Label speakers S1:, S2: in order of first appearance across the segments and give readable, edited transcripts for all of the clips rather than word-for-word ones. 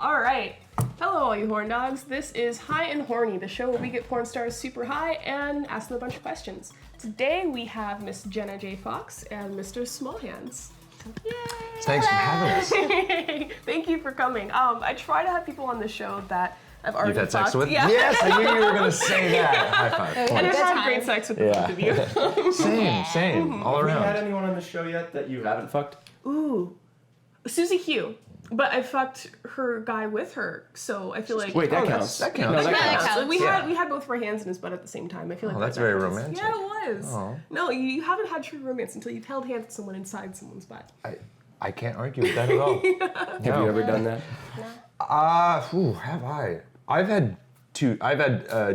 S1: All right. Hello, all you horn dogs. This is High and Horny, the show where we get porn stars super high and ask them a bunch of questions. Today we have Miss Jenna Foxx and Mr. Small Hands. Yay!
S2: Thanks for having us.
S1: Thank you for coming. I try to have people on the show that I've already
S2: You've had
S1: fucked.
S2: sex with?
S1: Yeah.
S2: Yes, I knew you were going to say that. High five.
S1: And I've had great sex with both of you.
S2: Same, all around.
S3: Have you had anyone on the show yet that you haven't fucked?
S1: Ooh. Susie Hugh. But I fucked her guy with her, so I feel like...
S3: Wait, that counts.
S2: That counts.
S3: No, that counts.
S1: We had both of our hands in his butt at the same time. I feel like
S2: that's very romantic.
S1: Yeah, it was.
S2: Oh.
S1: No, you haven't had true romance until you've held hands with someone inside someone's butt.
S2: I can't argue with that at all.
S3: Have you ever done that?
S2: Have I? I've had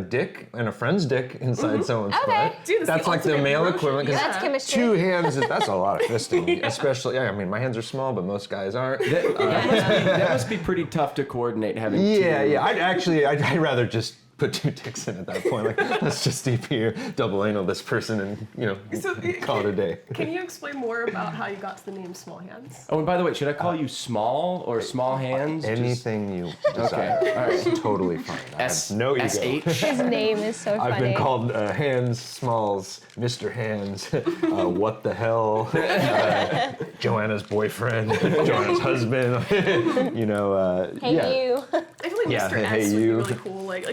S2: dick and a friend's dick inside someone's butt.
S1: Dude,
S2: that's like the male equivalent.
S1: Yeah.
S4: That's chemistry.
S2: 2 hands, that's a lot of fisting. Especially, I mean, my hands are small, but most guys aren't.
S3: That must be pretty tough to coordinate having two.
S2: Yeah. I'd rather just put 2 dicks in at that point. Like, let's just double anal this person and, call it a day.
S1: Can you explain more about how you got to the name Small Hands?
S3: Oh, and by the way, should I call you Small or Small Hands?
S2: Anything you desire.
S3: Okay, all right.
S2: It's totally fine. I have no ego.
S3: S-H?
S4: His name is so funny.
S2: I've been called Hands, Smalls, Mr. Hands, what the hell, Joanna's boyfriend, Joanna's husband,
S4: Hey, you.
S1: I feel like
S2: Yeah,
S1: Mr.
S2: hey,
S1: S would be
S2: you.
S1: really cool. Like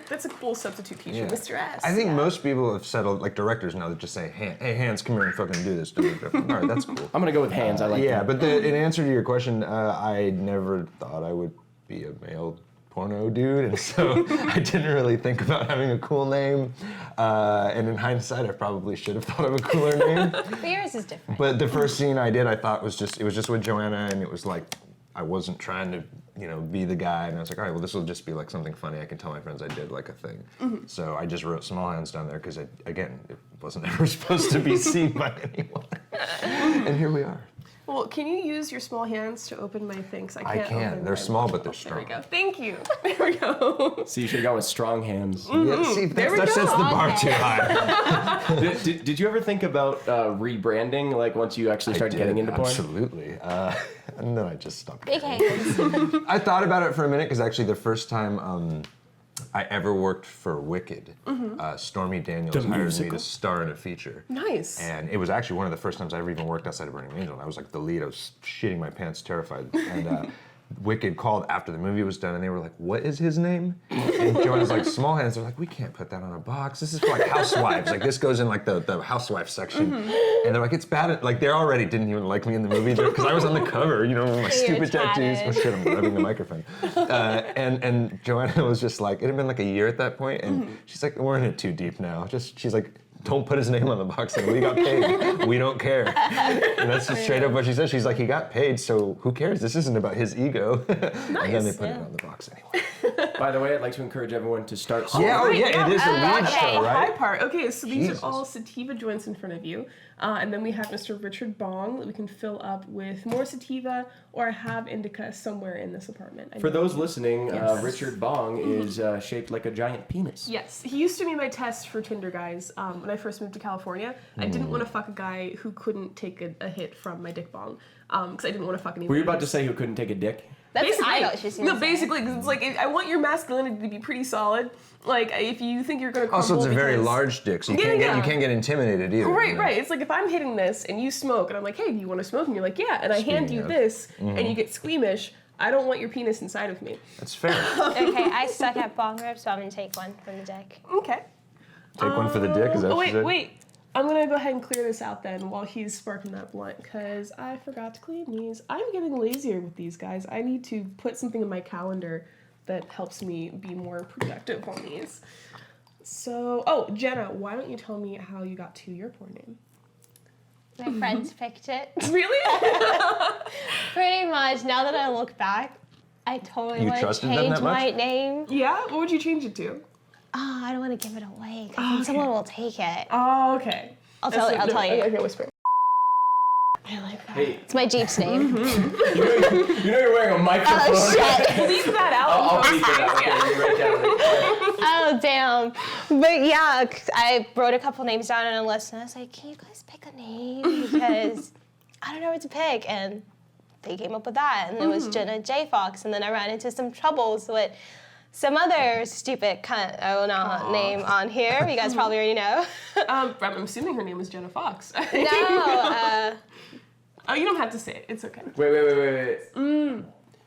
S1: that's a cool substitute teacher,
S2: Yeah.
S1: Mr. S.
S2: I think
S1: yeah.
S2: most people have settled, like directors now, that just say, hey, Hands, come here and fucking do this. All right, that's cool.
S3: I'm going to go with Hands. I like that.
S2: But in answer to your question, I never thought I would be a male porno dude, and so I didn't really think about having a cool name. And in hindsight, I probably should have thought of a cooler name.
S4: But yours is different.
S2: But the first scene I did, I thought was just with Joanna, and it was like, I wasn't trying to, be the guy, and I was like, all right, well, this will just be like something funny. I can tell my friends I did like a thing. So I just wrote Small Hands down there because, again, it wasn't ever supposed to be seen by anyone. And here we are.
S1: Well, can you use your small hands to open my thing? 'Cause I can't.
S2: can.
S1: Open
S2: They're
S1: my
S2: small, but
S1: bottle.
S2: they're
S1: There we
S2: strong.
S1: go. Thank you. There we go.
S3: So you should have gone with Strong Hands.
S2: Yeah, see,
S1: There we
S2: that
S1: go.
S2: sets the bar too high.
S3: Did you ever think about rebranding, like once you actually started getting into porn?
S2: Absolutely. And then I just stopped.
S4: Big hands.
S2: I thought about it for a minute because actually the first time I ever worked for Wicked, Stormy Daniels
S3: The
S2: hired me
S3: musical?
S2: to star in a feature.
S1: Nice.
S2: And it was actually one of the first times I ever even worked outside of Burning Angel. And I was like the lead. I was shitting my pants, terrified. And Wicked called after the movie was done, and they were like, "What is his name?" And Joanna's like, "Small Hands." They're like, "We can't put that on a box. This is for like housewives. Like this goes in like the housewife section." And they're like, "It's bad." Like they already didn't even like me in the movie because I was on the cover, with my stupid tattoos. Oh shit, I'm rubbing the microphone. And Joanna was just like, it had been like a year at that point, and she's like, "We're in it too deep now." She's like, "Don't put his name on the box, and we got paid. We don't care." And that's just straight up what she said. She's like, "He got paid, so who cares? This isn't about his ego." And then they put it on the box anyway.
S3: By the way, I'd like to encourage everyone to start.
S2: Yeah, it is a weed
S1: Okay,
S2: show,
S1: high
S2: right?
S1: part. Okay, so these
S2: Jesus.
S1: are all sativa joints in front of you. And then we have Mr. Richard Bong that we can fill up with more sativa, or I have indica somewhere in this apartment. I
S3: For
S1: know.
S3: those listening,
S1: Yes.
S3: Richard Bong is shaped like a giant penis.
S1: Yes, he used to be my test for Tinder guys when I first moved to California. I didn't want to fuck a guy who couldn't take a hit from my dick bong because I didn't want to fuck anyone.
S3: Were you about to say who couldn't take a dick?
S4: That's
S1: Basically,
S4: I know what she's gonna say.
S1: basically, 'cause it's like I want your masculinity to be pretty solid. Like if you think you're gonna crumble
S2: Also, it's a very
S1: because-
S2: large dick, so you
S1: Yeah.
S2: can't get intimidated either.
S1: Right. It's like if I'm hitting this and you smoke, and I'm like, hey, do you want to smoke? And you're like, yeah. And I hand you
S2: of.
S1: this, and you get squeamish. I don't want your penis inside of me.
S2: That's fair.
S4: Okay, I suck at bong rips, so I'm gonna take one from the deck.
S1: Okay.
S2: Take one for the dick. Is that what you said?
S1: Wait. I'm gonna go ahead and clear this out then while he's sparking that blunt, because I forgot to clean these. I'm getting lazier with these guys. I need to put something in my calendar that helps me be more productive on these. So, Jenna, why don't you tell me how you got to your porn name?
S4: My friends picked it.
S1: Really?
S4: Pretty much. Now that I look back, I totally
S2: You
S4: want to
S2: trusted them
S4: change
S2: that much?
S4: my name.
S1: Yeah? What would you change it to?
S4: Oh, I don't want to give it away because someone will take it.
S1: Oh, okay.
S4: I'll tell you.
S1: Okay, whisper.
S4: I like that.
S3: Hey,
S4: It's my Jeep's name.
S3: you know you're wearing a microphone.
S4: Oh, shit.
S1: Leave that out.
S3: I'll beep it out. Okay, right down there.
S4: Oh, damn. But yeah, I wrote a couple names down on a list, and I was like, can you guys pick a name? Because I don't know what to pick. And they came up with that, and it was Jenna J. Fox, and then I ran into some troubles with some other stupid cunt I will not name on here. You guys probably already know.
S1: I'm assuming her name was Jenna Fox.
S4: No.
S1: Oh, you don't have to say it. It's okay.
S3: Wait.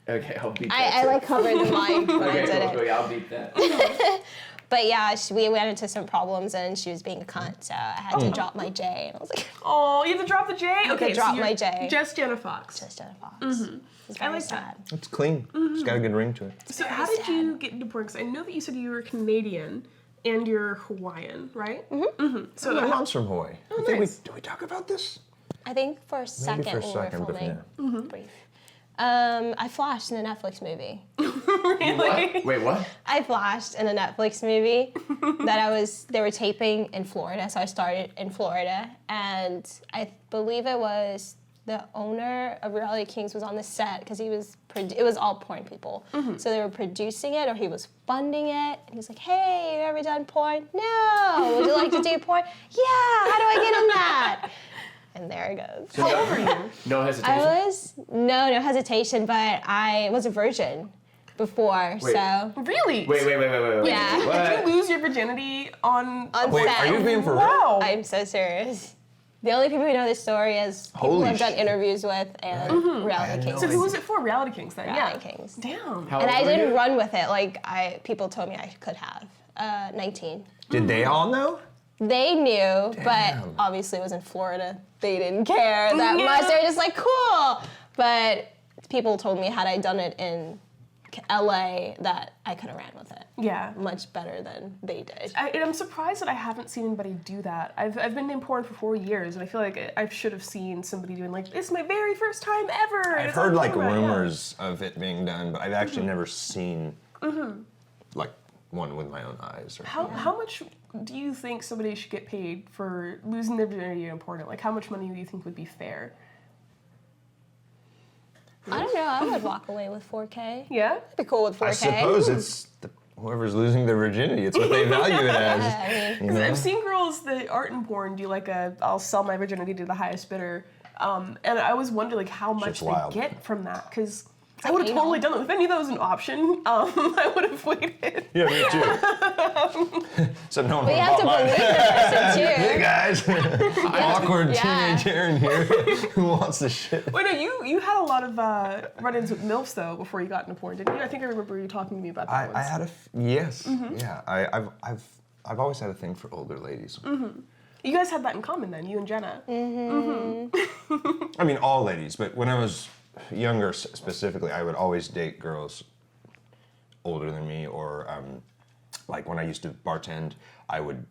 S3: Okay, I'll beep that.
S4: I like covered the mic when I did it.
S3: Okay, I'll beep that.
S4: But yeah, we went into some problems, and she was being a cunt, so I had to drop my J. And I was like,
S1: oh, you have to drop the J? Okay,
S4: drop
S1: so
S4: my J.
S1: Just Jenna Fox.
S4: Just Jenna Fox. It's
S1: I
S4: very
S1: like
S4: sad.
S2: It's clean. It's got a good ring to it.
S1: So how did you get into porn? 'Cause I know that you said you were Canadian and you're Hawaiian, right?
S2: So my mom's from Hawaii. I think
S1: nice.
S2: did we talk about this?
S4: I think for a second
S2: for a
S4: when
S2: second,
S4: we were
S2: but
S4: filming. Brief. I flashed in a Netflix movie.
S3: What? Wait, what?
S4: I flashed in a Netflix movie that they were taping in Florida, so I started in Florida, and I believe it was the owner of Reality Kings was on the set because it was all porn people. So they were producing it, or he was funding it, and he's like, hey, have you ever done porn? No. Would you like to do porn? Yeah, how do I get in that? And there it goes.
S3: So how old were you? No hesitation?
S4: No hesitation, but I was a virgin before,
S3: Wait.
S4: so.
S1: Really?
S3: Wait.
S4: Yeah.
S3: What?
S1: Did you lose your virginity on
S2: Wait,
S4: set.
S2: are you being for real?
S1: Wow.
S4: I'm so serious. The only people who know this story is people
S2: Holy
S4: I've done
S2: shit.
S4: interviews with and Reality Kings.
S1: So who was it for? Reality Kings then?
S4: Reality
S1: Yeah.
S4: Kings.
S1: Damn.
S3: How
S4: And
S3: old
S4: I
S3: were
S4: didn't
S3: you?
S4: run with it people told me I could have. 19.
S2: Did they all know?
S4: They knew, but
S2: Damn.
S4: obviously it was in Florida. They didn't care that much. They were just like, cool. But people told me had I done it in LA that I could have ran with it.
S1: Yeah.
S4: Much better than they did.
S1: And I'm surprised that I haven't seen anybody do that. I've been in porn for 4 years, and I feel like I should have seen somebody doing like, this is my very first time ever. and
S2: I've
S1: it's on
S2: heard like
S1: camera, yeah.
S2: rumors of it being done, but I've actually never seen like one with my own eyes. Or
S1: How much do you think somebody should get paid for losing their virginity in porn? Like, how much money do you think would be fair?
S4: I don't know. I would walk away with 4K.
S1: Yeah?
S4: I'd be cool with 4K.
S2: I suppose it's whoever's losing their virginity. It's what they value it as.
S4: I mean,
S2: You know?
S1: I've seen girls that aren't in porn do like I'll sell my virginity to the highest bidder. And I always wonder like how much
S2: Shit's
S1: they
S2: wild.
S1: get from that, because I would have
S4: anal.
S1: totally done it. If I knew that was an option, I would have waited.
S2: Yeah, me too. So no one
S4: but you
S2: would
S4: have to
S2: bought
S4: believe
S2: mine.
S4: the person
S2: Hey
S4: too.
S2: guys, awkward
S4: Yeah.
S2: teenage Aaron here who wants the shit.
S1: Wait, no, you had a lot of run-ins with MILFs though before you got into porn, didn't you? I think I remember you talking to me about that
S2: I
S1: once.
S2: had yes, yeah. I've always had a thing for older ladies.
S1: You guys had that in common then, you and Jenna.
S2: I mean, all ladies, but when I was younger specifically, I would always date girls older than me, or like when I used to bartend, I would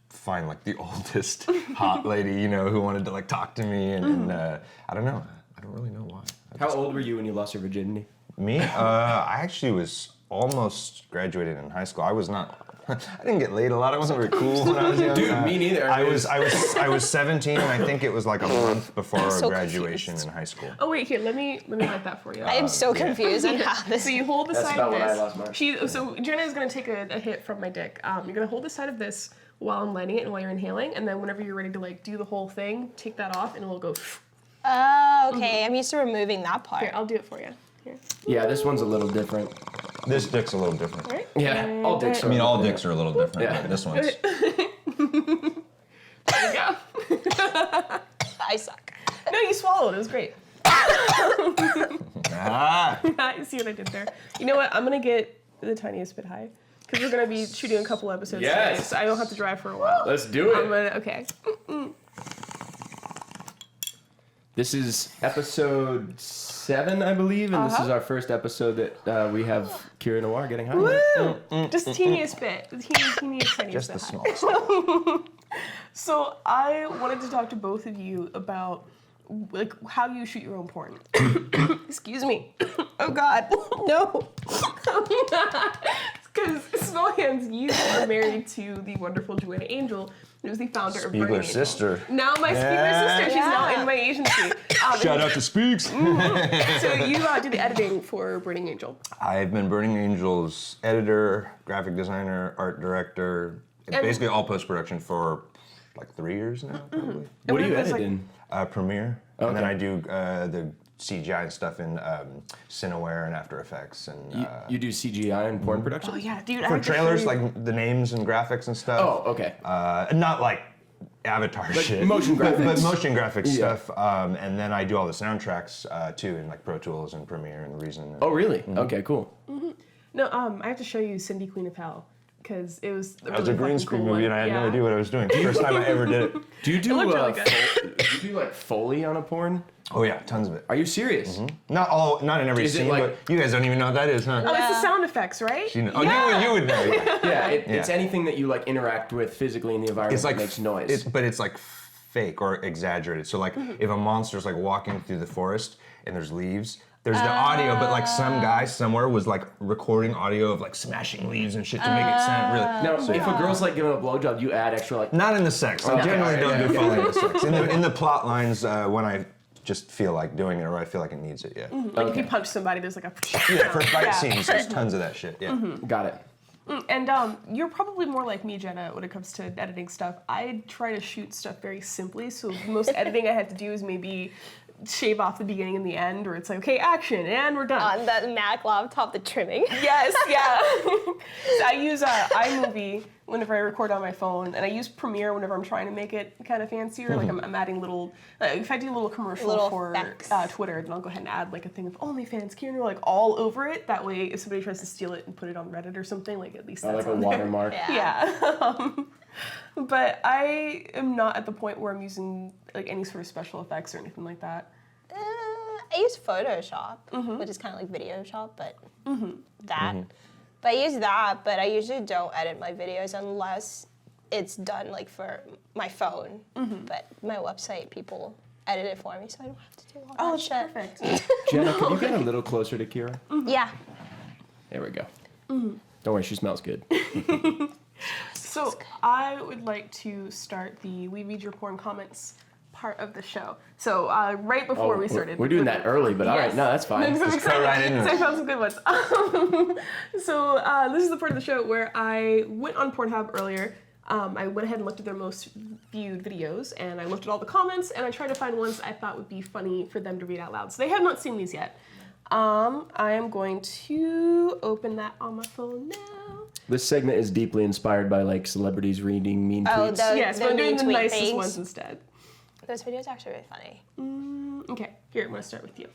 S2: find like the oldest hot lady, you know, who wanted to like talk to me, and I don't know, I don't really know why.
S3: How old were you when you lost your virginity?
S2: Me? I actually was almost graduated in high school. I was not. I didn't get laid a lot. I wasn't very cool when I was young.
S3: Dude, me neither.
S2: I was 17, and I think it was like a month before
S4: so
S2: graduation in high school.
S1: Oh wait, here, let me write that for you.
S4: I am so confused on how this.
S1: So you hold the
S3: That's
S1: side
S3: about
S1: of
S3: when I
S1: this.
S3: lost mine.
S1: So Jenna is gonna take a hit from my dick. You're gonna hold the side of this while I'm lighting it and while you're inhaling, and then whenever you're ready to like do the whole thing, take that off and it'll go.
S4: Oh, okay. I'm used to removing that part.
S1: Here, I'll do it for you. Here.
S3: Yeah, this one's a little different.
S2: This dick's a little different.
S1: Right?
S3: Yeah, all dicks.
S2: I mean, all dicks are a little different,
S3: Yeah.
S2: but this one's.
S1: There you go.
S4: I suck.
S1: No, you swallowed. It was great.
S2: Ah!
S1: You see what I did there? You know what? I'm gonna get the tiniest bit high because we're gonna be shooting a couple episodes today,
S3: Yes.
S1: so I don't have to drive for a while.
S3: Let's do
S1: I'm
S3: it.
S1: gonna okay.
S3: This is episode 7, I believe, and this is our first episode that we have Kira Noir getting high.
S1: Woo! Just the teeniest bit. The teeniest tiniest
S2: Just
S1: bit
S2: the
S1: high.
S2: smallest.
S1: So I wanted to talk to both of you about like how you shoot your own porn. Excuse me. Oh God, no. Because Small Hands, you are married to the wonderful Joanna Angel, who's the founder of Burning
S2: Spiegler
S1: Angel.
S2: sister.
S1: Now my Spiegler sister. She's now in my agency.
S2: Shout out to Speaks.
S1: So you do the editing for Burning Angel.
S2: I've been Burning Angel's editor, graphic designer, art director, basically all post-production for like 3 years now, probably.
S3: What do you
S1: It was
S3: edit
S1: like-
S3: in?
S2: Premiere, and then
S3: Okay.
S2: I do the CGI and stuff in Cineware and After Effects and.
S3: You do CGI and porn production?
S1: Oh yeah, dude. I
S2: For
S1: have to show
S2: trailers,
S1: you-
S2: like the names and graphics and stuff.
S3: Oh, okay.
S2: Not like Avatar shit.
S3: motion graphics.
S2: But motion graphics
S3: Yeah.
S2: stuff. And then I do all the soundtracks too in like Pro Tools and Premiere and Reason. And,
S3: Oh, really? Okay, cool.
S1: No, I have to show you Cindy Queen of Hell because it was.
S2: That was a green screen movie, and I had no idea what I was doing. First time I ever did it.
S3: Do you do
S1: looked really good.
S3: do you do like Foley on a porn?
S2: Oh yeah, tons of it.
S3: Are you serious?
S2: Not in every
S3: Is it
S2: scene,
S3: like-
S2: but you guys don't even know what that is, huh?
S1: Oh, it's the sound effects, right?
S2: You know, you would know. Yeah.
S3: Yeah, it's anything that you like interact with physically in the environment
S2: It's like
S3: that makes noise.
S2: but it's like fake or exaggerated. So like if a monster's like walking through the forest and there's leaves, there's the audio, but like some guy somewhere was like recording audio of like smashing leaves and shit to make it sound really.
S3: Now, if a girl's like giving a blowjob, you add extra like.
S2: Not in the sex. I
S3: Okay.
S2: generally don't
S3: Yeah,
S2: do
S3: yeah.
S2: Foley in the sex. In the plot lines when I just feel like doing it or I feel like it needs it. Yeah.
S1: Like if you punch somebody, there's like a.
S2: Yeah. For fight scenes, there's tons of that shit. Yeah.
S3: Got it.
S1: And you're probably more like me, Jenna, when it comes to editing stuff. I try to shoot stuff very simply, so the most editing I had to do is maybe shave off the beginning and the end, or it's like, okay, action, and we're done.
S4: On the Mac laptop, the trimming.
S1: Yes, yeah. So I use iMovie whenever I record on my phone, and I use Premiere whenever I'm trying to make it kind of fancier. Like I'm adding little, if I do a little commercial
S4: Little
S1: for
S4: effects.
S1: Twitter, then I'll go ahead and add like a thing of OnlyFans Kira Noir, like all over it. That way, if somebody tries to steal it and put it on Reddit or something, like at least that's
S3: Like a
S1: on there.
S3: watermark.
S1: Yeah. But I am not at the point where I'm using like any sort of special effects or anything like that.
S4: I use Photoshop, which is kind of like Video Shop, but that. But I use that, but I usually don't edit my videos unless it's done like for my phone. But my website, people edit it for me, so I don't have to do all
S1: Oh,
S4: that
S1: that's
S4: shit.
S1: perfect.
S3: Jenna, could you get a little closer to Kira?
S4: Yeah.
S3: There we go. Don't worry, she smells good.
S1: So I would like to start the We Read Your Porn comments part of the show. So right before we started.
S3: We're doing that early, but all right, no, that's fine.
S1: So I'm
S2: Just go right into
S1: So I
S2: it.
S1: found some good ones. So this is the part of the show where I went on PornHub earlier. I went ahead and looked at their most viewed videos, and I looked at all the comments, and I tried to find ones I thought would be funny for them to read out loud. So they have not seen these yet. I am going to open that on my phone now.
S3: This segment is deeply inspired by like celebrities reading mean tweets.
S1: Yes, but I'm doing the
S4: mean tweet
S1: nicest
S4: things.
S1: ones instead.
S4: Those videos are actually really funny.
S1: Okay, here, I'm going to start with you.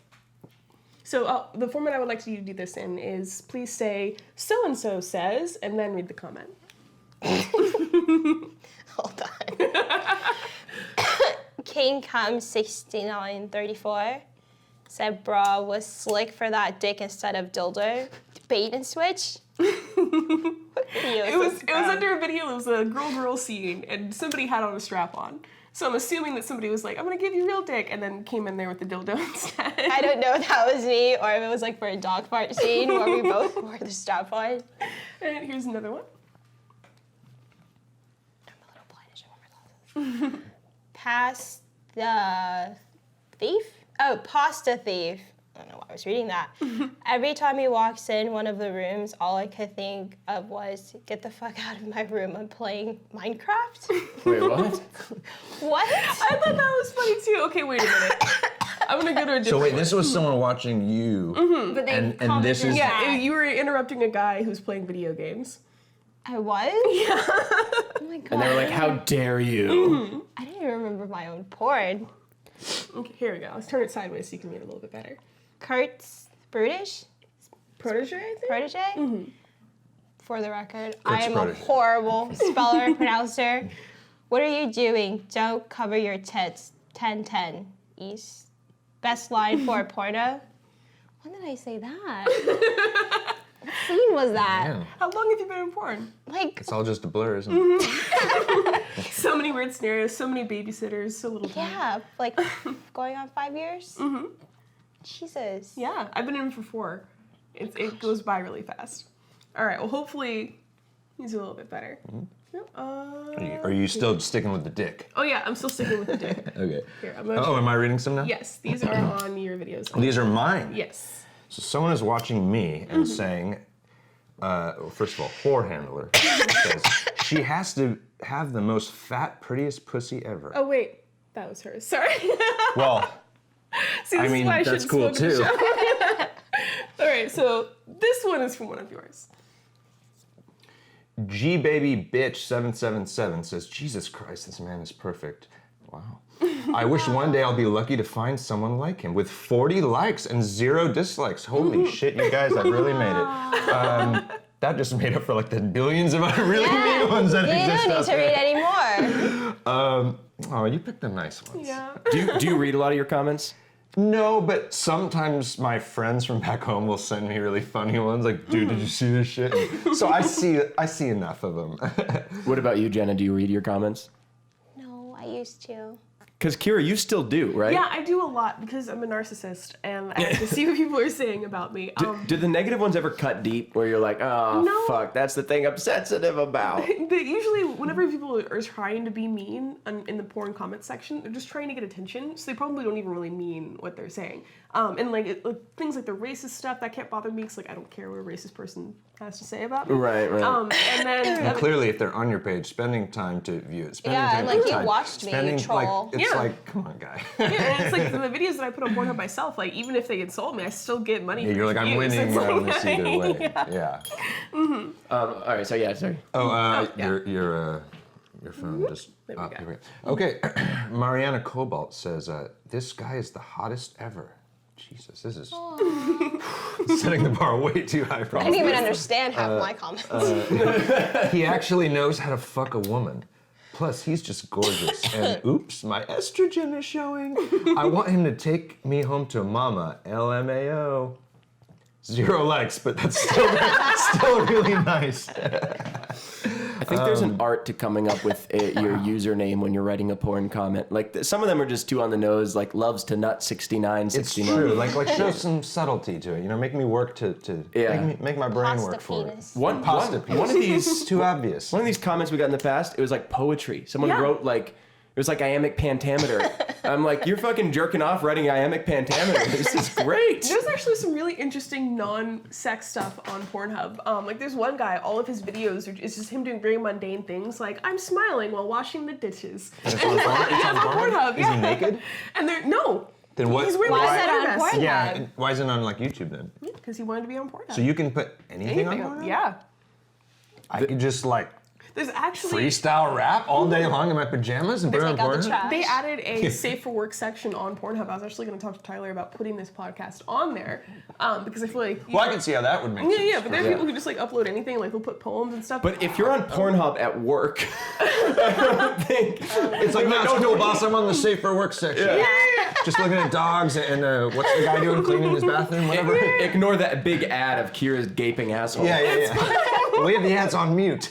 S1: So the format I would like you to do this in is please say, so-and-so says, and then read the comment.
S4: Hold on. King Cum 6934 said bra was slick for that dick instead of dildo. Bait and switch.
S1: It was under a video, it was a girl scene, and somebody had on a strap-on. So I'm assuming that somebody was like, I'm gonna give you real dick, and then came in there with the dildo instead.
S4: I don't know if that was me or if it was like for a dog fart scene where we both wore the strap on.
S1: And here's another one.
S4: I'm a little blind, I should wear my glasses. Pasta thief? Oh, pasta thief. I don't know why I was reading that. Every time he walks in one of the rooms, all I could think of was, get the fuck out of my room, I'm playing Minecraft.
S3: Wait, what?
S4: What?
S1: I thought that was funny too. Okay, wait a minute. I'm gonna go to a different
S2: So wait, this was someone watching you.
S4: But they
S2: And this is-
S1: Yeah, you were interrupting a guy who's playing video games.
S4: I was? Yeah. Oh my god.
S3: And they were like, how dare you?
S4: I didn't even remember my own porn.
S1: Okay, here we go. Let's turn it sideways so you can read a little bit better.
S4: Kurt's Brutish?
S1: Protege, I think?
S4: Protege? For the record, I
S2: Kurt's
S4: am
S2: protege.
S4: a horrible speller and pronouncer. What are you doing? Don't cover your tits. 1010 East. Best line for a porno? When did I say that? What scene was that?
S2: Yeah.
S1: How long have you been in porn?
S4: Like,
S2: It's all just a blur, isn't it?
S1: So many weird scenarios, so many babysitters, so little time.
S4: yeah, like going on 5 years? Mm-hmm. Jesus.
S1: Yeah, I've been in for 4. It goes by really fast. All right, well, hopefully he's a little bit better. Yep,
S2: Are you still sticking with the dick?
S1: Oh yeah, I'm still sticking with the dick.
S2: Okay.
S1: Here, I'm gonna
S2: Oh, am I reading some now?
S1: Yes, these are on your videos.
S2: These are mine.
S1: Yes.
S2: So someone is watching me and saying, first of all, whore handler says she has to have the most fat, prettiest pussy ever.
S1: Oh wait, that was hers. Sorry.
S2: Well,
S1: See, this
S2: I mean,
S1: is why I
S2: that's
S1: shouldn't
S2: cool
S1: smoke in the
S2: too.
S1: shower. All right, so this one is from one of yours.
S2: GBabyBitch777 says, Jesus Christ, this man is perfect. Wow. I wish one day I'll be lucky to find someone like him with 40 likes and 0 dislikes. Holy shit, you guys, I've really made it. That just made up for like the billions of other really mean ones that exist
S4: You don't
S2: out
S4: need to
S2: there.
S4: read anymore.
S2: Oh, you picked the nice ones.
S1: Yeah.
S3: Do you read a lot of your comments?
S2: No, but sometimes my friends from back home will send me really funny ones, like, dude, did you see this shit? So I see enough of them.
S3: What about you, Jenna? Do you read your comments?
S4: No, I used to.
S3: Because Kira, you still do, right?
S1: Yeah, I do a lot because I'm a narcissist and I like to see what people are saying about me.
S3: Do the negative ones ever cut deep where you're like, oh,
S1: No.
S3: fuck, that's the thing I'm sensitive about?
S1: Usually, whenever people are trying to be mean in the porn comment section, they're just trying to get attention, so they probably don't even really mean what they're saying. And like things like the racist stuff that can't bother me because like I don't care what a racist person has to say about me.
S3: Right.
S1: And then
S2: And clearly, if they're on your page, spending time to view it, spending
S4: Yeah,
S2: time
S4: like
S2: to
S4: you
S2: type,
S4: watched me,
S2: spending,
S4: troll.
S2: Like, it's
S1: Yeah.
S2: like, come on, guy.
S1: yeah, and it's like the videos that I put on Pornhub myself. Like even if they insult me, I still get money.
S2: Yeah,
S1: for
S2: you're
S1: these
S2: like, I'm
S1: views.
S2: winning
S1: It's like-
S2: on this either way. Yeah.
S3: All right, so yeah, sorry.
S2: Oh,
S1: yeah.
S2: your phone just.
S1: There we go.
S2: Here we go. Okay, Mariana Cobalt says, "This guy is the hottest ever." Jesus, this is setting the bar way too high for
S4: I
S2: me.
S4: didn't even understand half of my comments.
S2: He actually knows how to fuck a woman. Plus, he's just gorgeous. And oops, my estrogen is showing. I want him to take me home to mama. LMAO. 0 likes, but that's still really nice.
S3: I think there's an art to coming up with your username when you're writing a porn comment. Like some of them are just too on the nose, like loves to nut 69,
S2: It's
S3: 69.
S2: true. Like show some subtlety to it. You know, make me work to
S3: Yeah.
S2: make my brain
S4: Pasta
S2: work for
S4: penis.
S2: it.
S3: One
S2: Pasta
S3: of these
S2: It's too obvious.
S3: One of these comments we got in the past, it was like poetry. Someone
S1: Yeah.
S3: wrote like, it was like iambic pentameter. I'm like, you're fucking jerking off writing iambic pentameter. This is great.
S1: There's actually some really interesting non-sex stuff on Pornhub. Like there's one guy, all of his videos it's just him doing very mundane things, like I'm smiling while washing the dishes.
S2: It's on
S1: Pornhub,
S2: Is
S1: yeah.
S2: he naked?
S1: And no.
S2: Then what?
S1: He's wearing
S4: Why is
S1: a
S4: that on
S1: hair vest.
S4: Pornhub?
S2: Yeah. and Why isn't it on like YouTube then?
S1: Because he wanted to be on Pornhub.
S2: So you can put anything on Pornhub?
S1: Yeah.
S2: I could just like
S1: There's actually
S2: freestyle rap all day long in my pajamas and put it on
S4: Take out the
S2: Pornhub.
S4: trash.
S1: they added a safe for work section on Pornhub. I was actually going to talk to Tyler about putting this podcast on there because I feel like
S2: Well, I can see how that would make sense.
S1: yeah, but there are people who just like upload anything, like they'll put poems and stuff.
S3: But if you're on Pornhub at work, I don't think.
S2: It's like, no, it's cool, boss. I'm on the safe for work section.
S3: Yeah.
S2: Just looking at dogs and what's the guy doing cleaning his bathroom, whatever.
S3: Ignore that big ad of Kira's gaping asshole.
S2: Yeah. We have the ads on mute.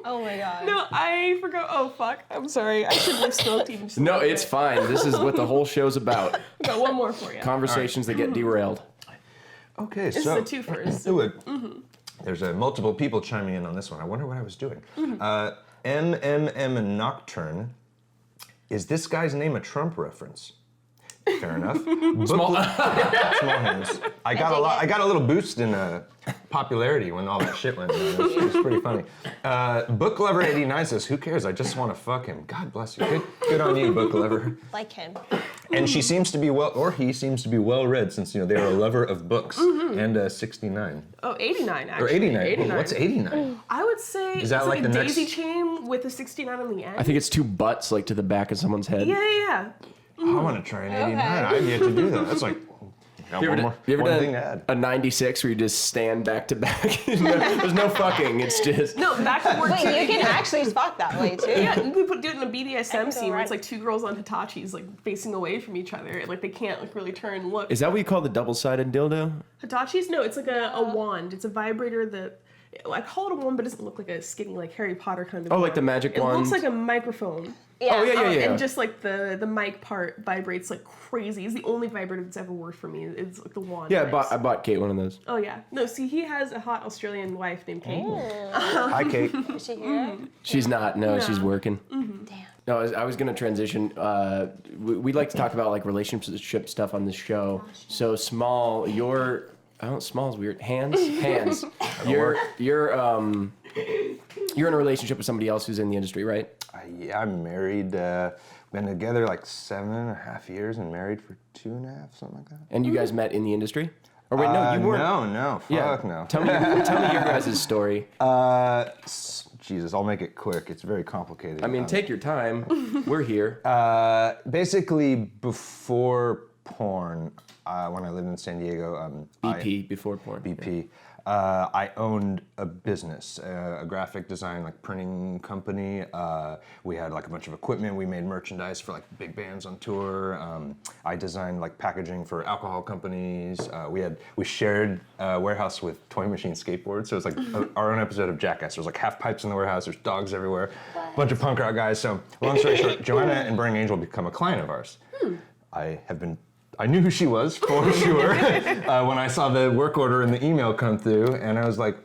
S4: Oh my god.
S1: no, I forgot. Oh fuck! I'm sorry. I shouldn't have smoked even. Just a
S3: No,
S1: little
S3: it's
S1: bit.
S3: fine. This is what the whole show's about.
S1: I got one more for you.
S3: Conversations that get derailed.
S2: Okay,
S1: This
S2: so
S1: is the twofers.
S2: There's multiple people chiming in on this one. I wonder what I was doing.
S1: Mm-hmm.
S2: MMM Nocturne. Is this guy's name a Trump reference? Fair enough. Small Hands. I got a little boost in popularity when all that shit went down. It was pretty funny. Book Lover 89 says, "Who cares? I just want to fuck him." God bless you. Good on you, Book Lover.
S4: Like him.
S2: And she seems to be he seems to be well read, since they are a lover of books. And 69
S1: Oh, 89 actually.
S2: or 89.
S1: 89.
S2: What's 89?
S1: I would say
S2: Is that
S1: it's
S2: like
S1: like a
S2: the
S1: daisy
S2: next-
S1: chain with a 69 on the end.
S3: I think it's 2 butts like to the back of someone's head.
S1: Yeah.
S2: I want to try an 89. I've yet to do that. That's like
S3: You ever
S2: one
S3: done
S2: thing to add.
S3: a 96 where you just stand back to back? There's no fucking. It's just.
S1: No, back to work.
S4: Wait,
S1: too.
S4: you can actually fuck that way too.
S1: Yeah, you could do it in a BDSM
S4: go
S1: scene where it's
S4: right.
S1: like 2 girls on Hitachis like facing away from each other. Like they can't like really turn and look.
S3: Is that what you call the double-sided dildo?
S1: Hitachis? No, it's like a wand. It's a vibrator that I call it a wand, but it doesn't look like a skinny like Harry Potter kind of.
S3: Oh,
S1: wand.
S3: like the magic
S1: It
S3: wand?
S1: looks like a microphone.
S3: Oh, yeah.
S1: And just like the mic part vibrates like crazy. It's the only vibrator that's ever worked for me. It's like the wand.
S3: Yeah,
S1: mix.
S3: I bought Kate one of those.
S1: Oh yeah. No, see, he has a hot Australian wife named Kate.
S2: Hi, Kate.
S4: Is she here?
S3: She's not. No, she's working.
S4: Damn.
S3: No, I was gonna transition. We like to talk about like relationship stuff on this show. So Small, Small's weird. Hands. You're in a relationship with somebody else who's in the industry, right?
S2: I'm married been together like 7.5 years and married for 2.5, something like that.
S3: And you guys met in the industry? Or wait, no, you weren't.
S2: No,
S3: Yeah.
S2: fuck no.
S3: Tell me your guys' story.
S2: Jesus, I'll make it quick. It's very complicated.
S3: I mean, take your time. We're here.
S2: Basically, before porn, when I lived in San Diego,
S3: BP, before porn.
S2: BP. I owned a business, a graphic design, like printing company. We had like a bunch of equipment. We made merchandise for like big bands on tour. I designed like packaging for alcohol companies. We shared a warehouse with Toy Machine skateboards. So it's like our own episode of Jackass. There's like half pipes in the warehouse. There's dogs everywhere. A bunch of punk rock guys. So long story short, Joanna and Burning Angel become a client of ours. I knew who she was, for sure, when I saw the work order and the email come through, and I was like,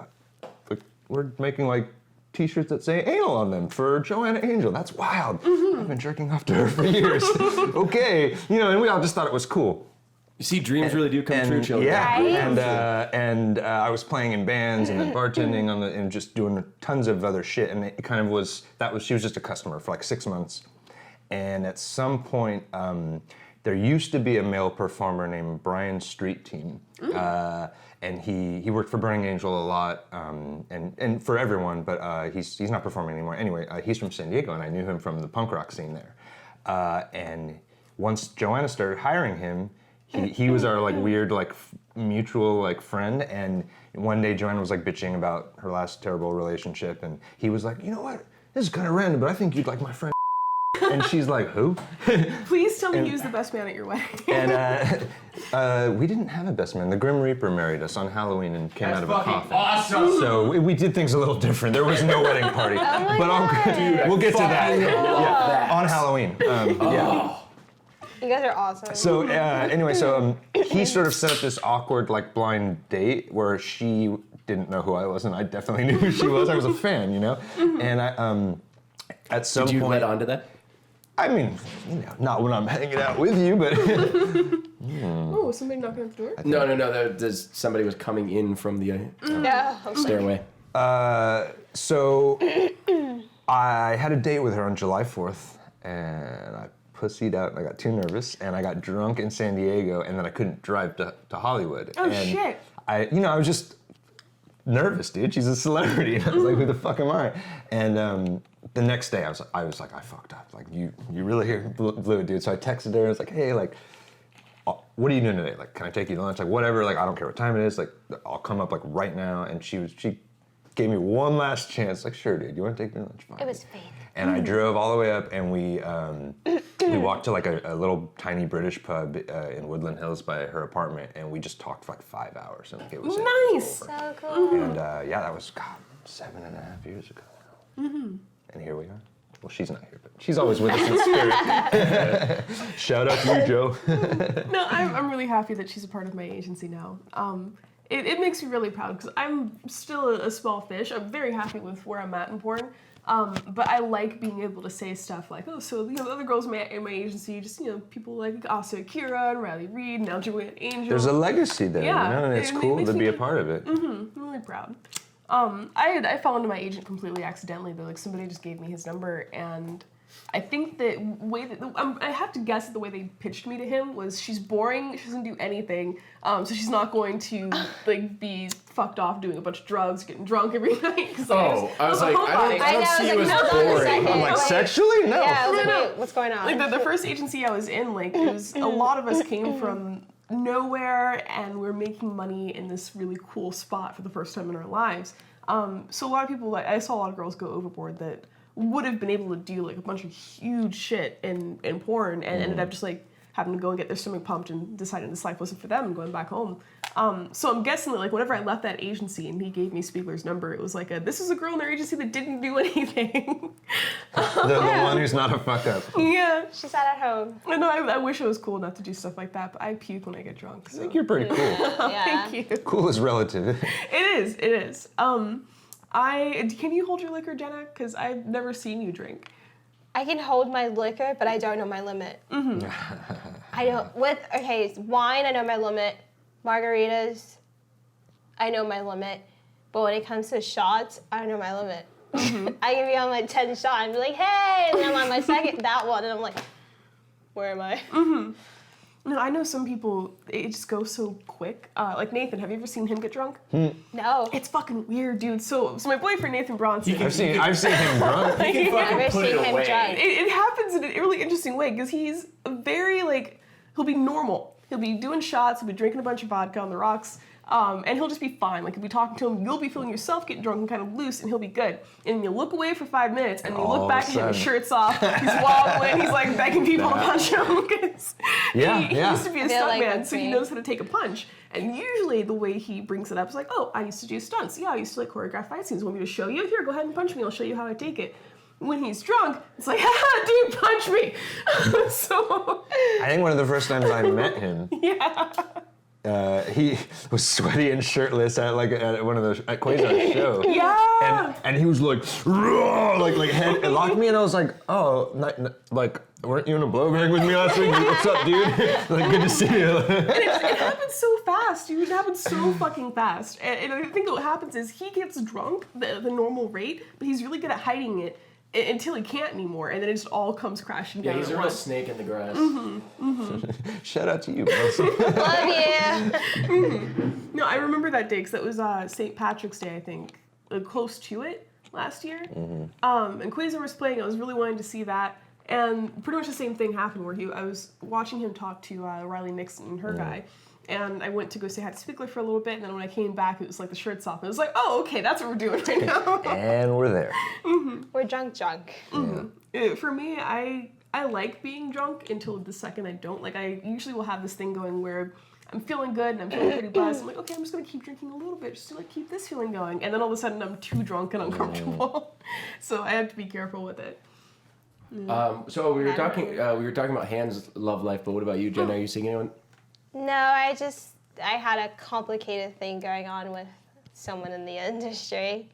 S2: we're making like t-shirts that say anal on them for Joanna Angel. That's wild. I've been jerking off to her for years. Okay, and we all just thought it was cool.
S3: You see, dreams really do come true, children.
S2: Yeah,
S4: Right?
S2: and I was playing in bands and then bartending and just doing tons of other shit, and it kind of was, she was just a customer for like 6 months, and at some point, there used to be a male performer named Brian Street Team, and he worked for Burning Angel a lot, and for everyone, but he's not performing anymore. Anyway, he's from San Diego, and I knew him from the punk rock scene there. And once Joanna started hiring him, he was our like weird like mutual like friend. And one day Joanna was like bitching about her last terrible relationship, and he was like, you know what? This is kind of random, but I think you'd like my friend. And she's like, who?
S1: Please tell me he was the best man at your wedding.
S2: And we didn't have a best man. The Grim Reaper married us on Halloween and came out of a coffin.
S3: Awesome.
S2: So we did things a little different. There was no wedding party. We'll get to that. Yeah, on Halloween. Yeah.
S4: You guys are awesome.
S2: So anyway, he sort of set up this awkward like blind date where she didn't know who I was, and I definitely knew who she was. I was a fan, And at some
S3: Did you
S2: point,
S3: let on to that?
S2: I mean, not when I'm hanging out with you, but
S1: Oh, somebody knocking at the door?
S3: No. Somebody was coming in from the stairway.
S2: So I had a date with her on July 4th, and I pussied out, and I got too nervous, and I got drunk in San Diego, and then I couldn't drive to Hollywood.
S1: Oh,
S2: and
S1: shit.
S2: I was just nervous, dude. She's a celebrity. And I was like, who the fuck am I? And the next day, I was like, I fucked up. Like, you really blew it, dude. So I texted her. I was like, hey, like, what are you doing today? Like, can I take you to lunch? Like, whatever. Like, I don't care what time it is. Like, I'll come up like right now. And she gave me one last chance. Like, sure, dude. You want to take me to lunch? Fine.
S4: It was fate.
S2: And I drove all the way up, and we walked to like a little tiny British pub in Woodland Hills by her apartment, and we just talked for like 5 hours, and like it was
S1: Nice.
S2: over.
S4: So cool.
S2: And that was 7.5 years ago now. And here we are. Well, she's not here, but she's always with us in spirit. Shout out to you, Joe.
S1: No, I'm really happy that she's a part of my agency now. It makes me really proud because I'm still a small fish. I'm very happy with where I'm at in porn. But I like being able to say stuff like, oh, so the other girls in my agency, just people like also Kira and Riley Reid, now Joanna Angel.
S2: There's a legacy there, and it's cool to be a part of it.
S1: I'm really proud. I fell into my agent completely accidentally though. Like somebody just gave me his number, and I think that I have to guess that the way they pitched me to him was she's boring, she doesn't do anything, so she's not going to like be fucked off doing a bunch of drugs, getting drunk every night.
S3: I was like, I don't see you as boring.
S2: I'm like, sexually? No.
S4: Yeah, I was like, wait, what's going on?
S1: Like the first agency I was in, like it was a lot of us came from nowhere, and we're making money in this really cool spot for the first time in our lives. So a lot of people, I saw a lot of girls go overboard that would have been able to do like a bunch of huge shit in porn and ended up just like having to go and get their stomach pumped and deciding this life wasn't for them and going back home. So I'm guessing that like whenever I left that agency and he gave me Spiegler's number, it was like this is a girl in their agency that didn't do anything.
S2: The one who's not a fuck up.
S1: Yeah.
S4: She sat at home.
S1: I know, I wish I was cool enough to do stuff like that, but I puke when I get drunk. So.
S2: I think you're pretty cool.
S4: Yeah.
S1: Thank you.
S2: Cool is relative.
S1: It is. Can you hold your liquor, Jenna? Because I've never seen you drink.
S4: I can hold my liquor, but I don't know my limit. I don't. Wine, I know my limit. Margaritas, I know my limit. But when it comes to shots, I don't know my limit. I can be on my 10th shot and be like, hey, and then I'm on my second, that one, and I'm like, where am I?
S1: No, I know some people, it just goes so quick. Like Nathan, have you ever seen him get drunk?
S4: No.
S1: It's fucking weird, dude. So my boyfriend Nathan Bronson.
S2: I've seen him drunk.
S3: You can fucking
S4: Never
S3: put
S4: seen
S3: it
S4: him
S3: away.
S4: drunk.
S1: It happens in a really interesting way because he's very like, he'll be normal. He'll be doing shots, he'll be drinking a bunch of vodka on the rocks, and he'll just be fine. Like, if you're talking to him, you'll be feeling yourself get drunk and kind of loose, and he'll be good. And you look away for 5 minutes, and you
S2: All
S1: look back
S2: of
S1: at
S2: a
S1: him, his
S2: sudden.
S1: shirt's off, he's wobbling, he's like begging people to punch him. 'Cause he used to be a
S4: feel like
S1: stuntman,
S4: that's
S1: so he
S4: me.
S1: knows how to take a punch. And usually the way he brings it up is like, oh, I used to do stunts. Yeah, I used to like choreograph fight scenes. Want me to show you? Here, go ahead and punch me. I'll show you how I take it. When he's drunk, it's like, haha, dude, punch me. So,
S2: I think one of the first times I met him, he was sweaty and shirtless at one of those at Quasar's show.
S1: yeah.
S2: And he was like, "Roar!" like head it locked me, and I was like, oh, like, weren't you in a blow bag with me last week? What's up, dude? Like, good to see you.
S1: It happens so fast, dude. It happens so fucking fast. And I think what happens is he gets drunk the normal rate, but he's really good at hiding it until he can't anymore, and then it just all comes crashing
S3: Yeah,
S1: down.
S3: he's a
S1: at
S3: real
S1: once.
S3: snake in the grass.
S2: Shout out to you, Bronson.
S4: Love you.
S1: No, I remember that day because that was St. Patrick's Day, I think, close to it last year. And Quasar was playing. I was really wanting to see that, and pretty much the same thing happened where I was watching him talk to Riley Nixon and her guy. And I went to go say hi to Spiegler for a little bit, and then when I came back, it was like the shirt's off. And it was like, oh, okay, that's what we're doing right now.
S2: And we're there.
S4: We're drunk.
S1: For me, I like being drunk until the second I don't. Like, I usually will have this thing going where I'm feeling good and I'm feeling pretty buzzed. I'm like, okay, I'm just gonna keep drinking a little bit just to like keep this feeling going. And then all of a sudden I'm too drunk and uncomfortable. So I have to be careful with it.
S3: So we were talking about Han's love life, but what about you, Jen? Are you seeing anyone?
S4: No, I had a complicated thing going on with someone in the industry.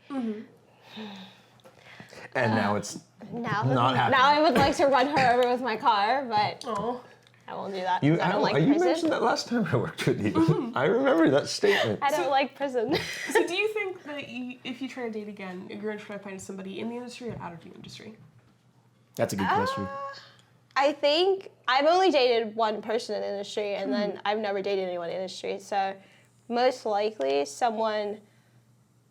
S2: And now it's
S4: Now,
S2: Not happening.
S4: now I would like to run her over with my car, but
S1: Oh.
S4: I won't do that.
S2: you.
S4: I don't like
S2: You
S4: prison.
S2: mentioned that last time I worked with you. I remember that statement.
S4: I don't like prison.
S1: So do you think that if you try to date again, you're going to try to find somebody in the industry or out of the industry?
S3: That's a good question.
S4: I think I've only dated one person in the industry, and then I've never dated anyone in the industry. So most likely someone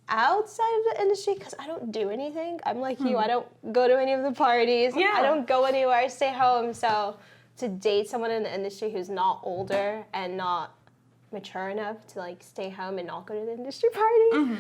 S4: outside of the industry, because I don't do anything. I'm like you. I don't go to any of the parties.
S1: Yeah.
S4: I don't go anywhere. I stay home. So to date someone in the industry who's not older and not mature enough to like stay home and not go to the industry party,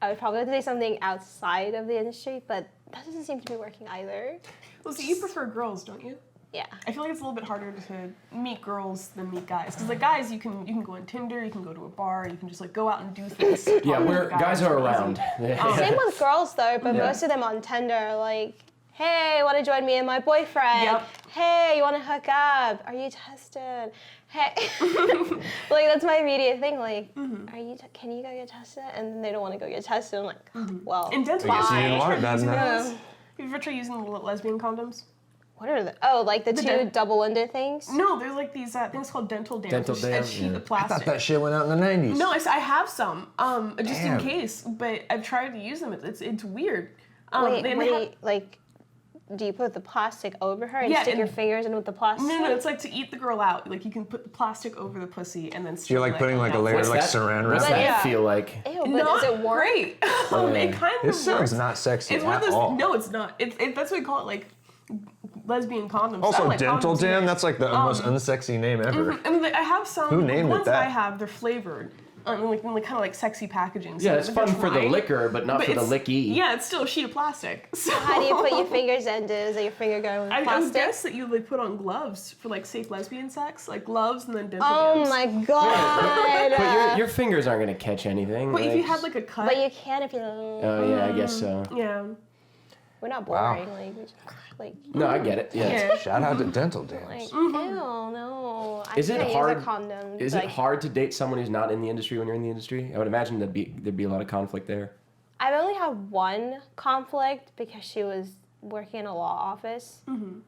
S4: I would probably have to say something outside of the industry, but that doesn't seem to be working either.
S1: Well, so you prefer girls, don't you?
S4: Yeah.
S1: I feel like it's a little bit harder to meet girls than meet guys. Because like guys, you can go on Tinder, you can go to a bar, you can just like go out and do things.
S3: Yeah,
S1: Talk to
S3: guys are
S1: really
S3: around.
S1: easy.
S4: Same with girls though, but
S3: Yeah.
S4: most of them on Tinder are like, hey, want to join me and my boyfriend?
S1: Yep.
S4: Hey, you want to hook up? Are you tested? Hey, like that's my immediate thing. Like, can you go get tested? And then they don't want to go get tested. I'm like, well,
S1: In dental,
S2: I guess you
S1: have
S2: didn't
S1: you
S2: want it
S1: tried
S2: bad
S1: using
S2: enough.
S1: those? Have you ever tried using the lesbian condoms?
S4: what are the? Oh, like the two
S1: den-
S4: double-ended things.
S1: No, there's like these things called dental dams.
S3: Dental
S1: It's a
S3: dams,
S1: sheet
S3: yeah.
S1: of
S2: I thought
S1: plastic.
S2: that shit went out in the 90s.
S1: No, I have some, just
S2: Damn.
S1: in case. But I've tried to use them. It's weird.
S4: Wait,
S1: they have-
S4: like, do you put the plastic over her and
S1: Yeah,
S4: stick
S1: and-
S4: your fingers in with the plastic?
S1: No, it's like to eat the girl out. Like you can put the plastic over the pussy and then.
S2: So you're like
S1: strangle it
S2: putting
S1: on
S2: like
S1: the
S2: a layer of
S1: outside.
S2: like saran
S3: What's
S2: wrap.
S3: that
S4: Yeah.
S3: feel like?
S4: Ew, but
S1: Not
S4: does it work?
S1: great. It kind of.
S2: This sounds
S1: works.
S2: not sexy
S1: It's one of
S2: at
S1: those.
S2: all.
S1: No, it's not. That's what we call it, like lesbian condoms. I
S2: Also,
S1: don't like
S2: dental
S1: condoms
S2: jam,
S1: either.
S2: that's like the most unsexy name ever.
S1: I mean, like, I have some.
S2: Who named
S1: the
S2: it
S1: ones that I
S2: that?
S1: have, they're flavored. Like kind of like sexy packaging. So
S3: Yeah, it's
S1: they're
S3: fun for the
S1: dry,
S3: liquor, but not
S1: but
S3: for the
S1: it's-
S3: licky.
S1: Yeah, it's still a sheet of plastic. So
S4: How do you put your fingers into? Is it your finger going with
S1: I would
S4: plastic?
S1: guess that you like put on gloves for like safe lesbian sex, like gloves and then dental
S4: Oh
S1: dams.
S4: my god!
S3: But your fingers aren't gonna catch anything.
S1: But if you had like a cut,
S4: But you can if you.
S3: Oh yeah, I guess so.
S1: yeah.
S4: We're not
S2: Wow.
S4: boring. Like,
S3: No, I get it. Yeah.
S1: Yeah.
S2: Shout out to dental
S4: like,
S2: dams.
S4: ew, no. I
S3: Is it
S4: can't
S3: hard?
S4: Use a condom.
S3: Is
S4: like,
S3: it hard to date someone who's not in the industry when you're in the industry? I would imagine there'd be a lot of conflict there.
S4: I've only had one conflict because she was working in a law office.
S1: And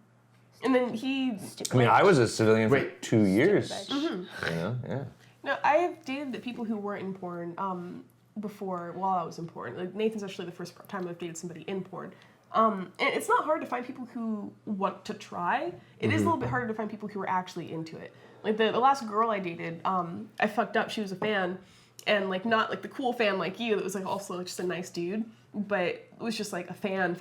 S1: then he.
S2: I mean, I was a civilian for
S3: Wait.
S2: 2 years.
S4: bitch.
S2: You know, yeah.
S1: No, I have dated the people who weren't in porn before while I was in porn. Like Nathan's actually the first time I've dated somebody in porn. And it's not hard to find people who want to try. It is a little bit harder to find people who are actually into it. Like the last girl I dated, I fucked up. She was a fan, and like not like the cool fan like you. That was like also just a nice dude, but it was just like a fan.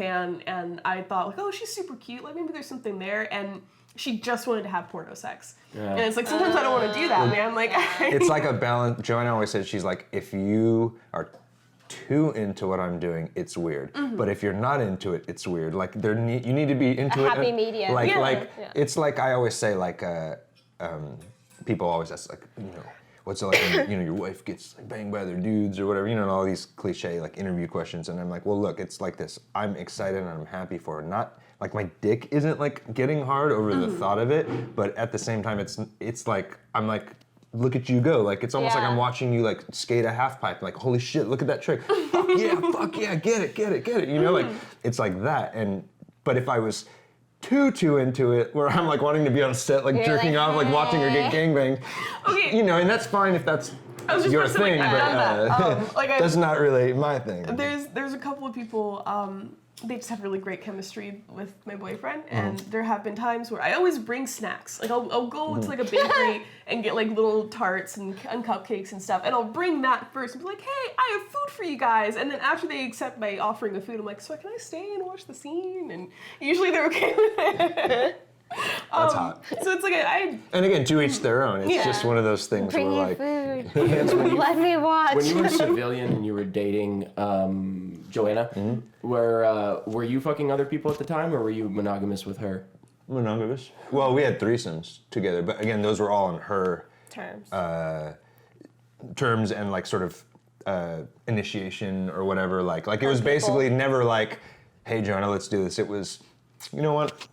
S1: And I thought like, oh, she's super cute. Like maybe there's something there. And she just wanted to have porno sex. Yeah. And it's like sometimes I don't want to do that, man. Like
S2: it's like a balance. Joanna always says she's like, if you are too into what I'm doing, it's weird. But if you're not into it, it's weird. Like you need to be into it.
S4: Happy medium.
S2: Like it's like I always say like people always ask like, you know, what's it like when, you know, your wife gets like, banged by other dudes or whatever, you know, and all these cliche like interview questions. And I'm like, well, look, it's like this. I'm excited and I'm happy for her. Not like my dick isn't like getting hard over the thought of it, but at the same time, it's like I'm like, look at you go. Like it's almost like I'm watching you like skate a half pipe. Like holy shit, look at that trick. Fuck yeah, get it. You know, like it's like that. But if I was too into it, where I'm like wanting to be on set, like jerking off, like watching her get gangbanged. Okay. You know, and that's fine if that's your thing, but that's not really my thing.
S1: There's a couple of people. They just have really great chemistry with my boyfriend, and there have been times where I always bring snacks. Like I'll go to like a bakery and get like little tarts and cupcakes and stuff, and I'll bring that first and be like, hey, I have food for you guys. And then after they accept my offering of food, I'm like, so can I stay and watch the scene? And usually they're okay with it.
S2: That's hot.
S1: So it's like
S2: and again, to each their own. It's just one of those things
S4: Bring
S2: where
S4: me
S2: like
S4: food. Let me watch.
S3: When you were a civilian and you were dating Joanna, were you fucking other people at the time, or were you monogamous with her?
S2: Monogamous. Well, we had threesomes together, but again, those were all on her terms and like sort of initiation or whatever. Like it was basically never like, hey Joanna, let's do this. It was, you know what?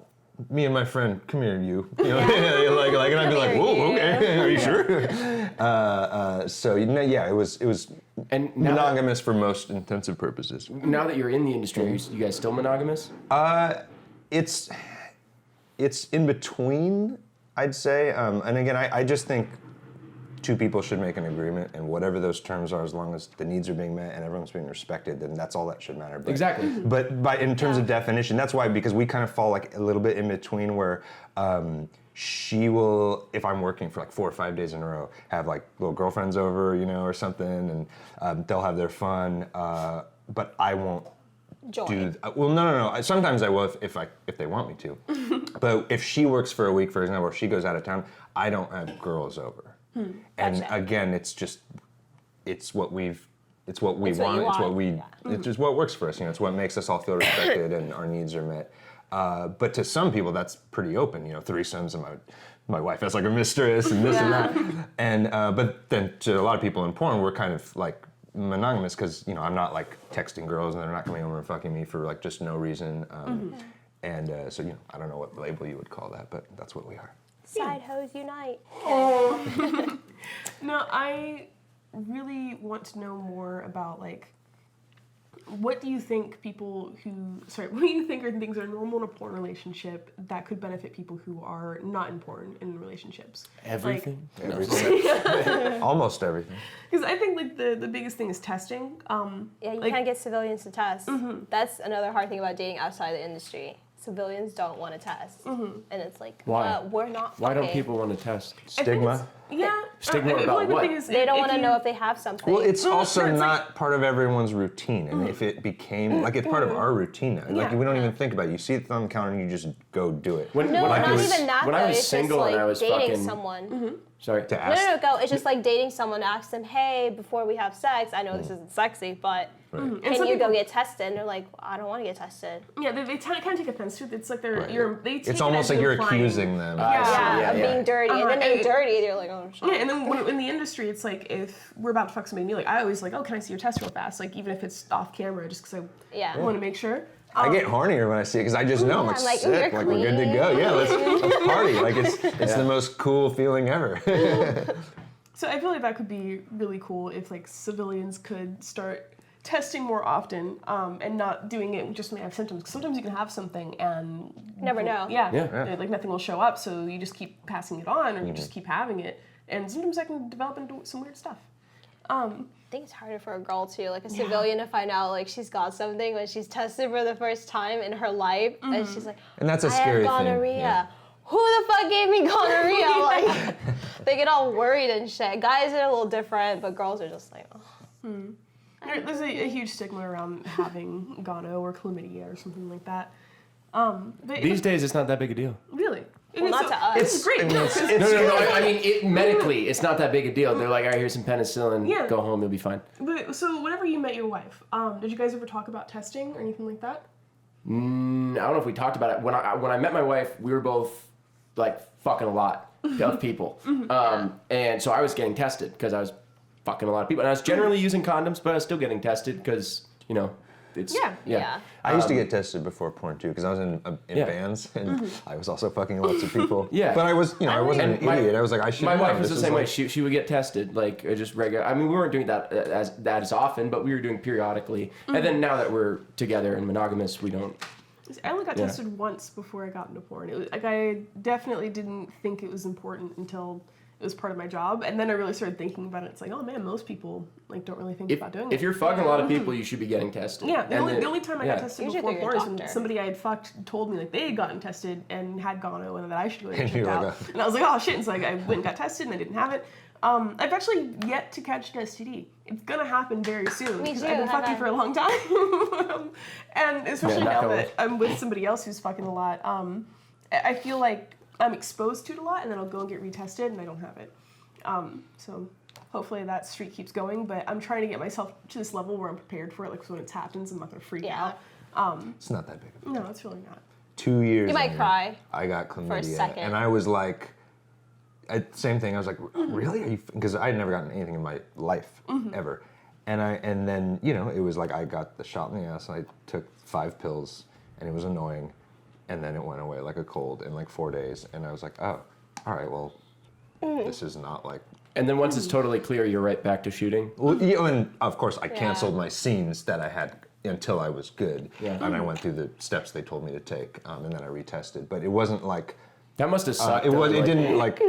S2: Me and my friend, come here, you. You know, like, and I'd be like, whoa, okay, are you sure? So yeah, it was and monogamous for most intensive purposes.
S3: Now that you're in the industry, are you guys still monogamous?
S2: It's in between, I'd say. And again, I just think two people should make an agreement, and whatever those terms are, as long as the needs are being met and everyone's being respected, then that's all that should matter. But,
S3: exactly.
S2: But in terms of definition, that's why, because we kind of fall like a little bit in between where she will, if I'm working for like 4 or 5 days in a row, have like little girlfriends over, you know, or something, and they'll have their fun, but I won't do. Well, no. Sometimes I will if they want me to. But if she works for a week, for example, or she goes out of town, I don't have girls over. And again, it's what we want. It's just what works for us. You know, it's what makes us all feel respected and our needs are met. But to some people, that's pretty open. You know, threesomes, and my wife has like a mistress and this and that. And but then to a lot of people in porn, we're kind of like monogamous because, you know, I'm not like texting girls and they're not coming over and fucking me for like just no reason. And so, you know, I don't know what label you would call that, but that's what we are.
S4: Side hoes unite.
S1: No, I really want to know more about like, what do you think what do you think are things that are normal in a porn relationship that could benefit people who are not in porn in relationships?
S3: Everything.
S1: Like,
S2: Everything. Almost everything.
S1: Because I think like the biggest thing is testing.
S4: Yeah, you can't get civilians to test. That's another hard thing about dating outside the industry. Civilians don't want to test, and it's like,
S3: why?
S4: We're not.
S3: Why don't people want to test?
S2: Stigma.
S3: Stigma about what?
S4: They don't want to know if they have something.
S2: Well, it's also not part of everyone's routine, and if it became like it's part of our routine now, like we don't even think about it. You see it on the counter and you just go do it.
S4: Not even that.
S3: When I was single and I was
S4: dating
S3: fucking
S4: someone.
S3: Sorry.
S2: To ask.
S4: No, go. It's just like dating someone to ask them, hey, before we have sex, I know this isn't sexy, but can you go get tested? And they're like, I don't want to get tested.
S1: Yeah, they kind of take offense to it. It's like
S2: It's almost like you're accusing them.
S4: Of being dirty. And then they're dirty, they're like, oh, shit.
S1: Yeah, and then in the industry, it's like, if we're about to fuck somebody new, like, I always like, oh, can I see your test real fast? Like, even if it's off camera, just because I want to make sure.
S2: I get hornier when I see it because I just know I'm like sick, like we're good to go. Yeah, let's party. Like it's the most cool feeling ever.
S1: So I feel like that could be really cool if like civilians could start testing more often and not doing it just when they have symptoms. Because sometimes you can have something and
S4: never know.
S1: Yeah, like nothing will show up, so you just keep passing it on, or you just keep having it, and sometimes that can develop into some weird stuff.
S4: I think it's harder for a girl too, like a civilian, to find out like she's got something when she's tested for the first time in her life, and she's like,
S2: And that's a
S4: I
S2: scary
S4: have gonorrhea.
S2: thing. Yeah.
S4: Who the fuck gave me gonorrhea? Like, they get all worried and shit. Guys are a little different, but girls are just like, oh.
S1: There's a huge stigma around having gono or chlamydia or something like that. But
S3: These days, it's not that big a deal.
S1: really,
S4: Well, not to us.
S1: It's great.
S3: No. I mean, medically, it's not that big a deal. They're like, all right, here's some penicillin.
S1: Yeah.
S3: Go home, you'll be fine.
S1: But so whenever you met your wife, did you guys ever talk about testing or anything like that?
S3: I don't know if we talked about it. When I met my wife, we were both like fucking a lot of people, and so I was getting tested because I was fucking a lot of people, and I was generally using condoms, but I was still getting tested because it's
S4: Yeah.
S2: I used to get tested before porn too, because I was in bands, and I was also fucking lots of people.
S3: Yeah.
S2: But I was, I wasn't an idiot. I was like, I should.
S3: My wife was the same way. She would get tested, like just regular. I mean, we weren't doing that as often, but we were doing periodically. And then now that we're together and monogamous, we don't.
S1: I only got tested once before I got into porn. It was, like, I definitely didn't think it was important until it was part of my job, and then I really started thinking about it. It's like, oh man, most people like don't really think about doing it.
S3: If you're fucking a lot of people, you should be getting tested.
S1: Yeah, the only time I got tested
S4: Usually
S1: before
S4: through your
S1: porn is when
S4: doctor.
S1: somebody I had fucked told me like they had gotten tested and had gono and that I should go get
S2: And
S1: checked
S2: you were
S1: out.
S2: like,
S1: And I was like, oh shit! And so like, I went and got tested and I didn't have it. I've actually yet to catch an STD. It's gonna happen very soon
S4: Me
S1: because
S4: too,
S1: I've been
S4: have
S1: fucking
S4: I?
S1: for a long time, and especially
S3: knock
S1: now
S3: on
S1: that
S3: wood.
S1: I'm with somebody else who's fucking a lot. I feel like I'm exposed to it a lot, and then I'll go and get retested, and I don't have it. So hopefully that streak keeps going, but I'm trying to get myself to this level where I'm prepared for it. Like, so when it happens, I'm not gonna freak out.
S2: It's not that big.
S1: No, it's really not.
S2: 2 years.
S4: You might
S2: in,
S4: cry
S2: I got chlamydia,
S4: second.
S2: and I was like, same thing. I was like, really? Are you? Because I had never gotten anything in my life ever, and then it was like I got the shot in the ass. And I took 5 pills, and it was annoying, and then it went away like a cold in like 4 days, and I was like, oh, all right, well, this is not like.
S3: And then once it's totally clear, you're right back to shooting.
S2: Well, and of course I canceled my scenes that I had until I was good, and I went through the steps they told me to take, and then I retested. But it wasn't like.
S3: That must have sucked.
S2: It
S3: though,
S2: was. It
S3: like-
S2: didn't like.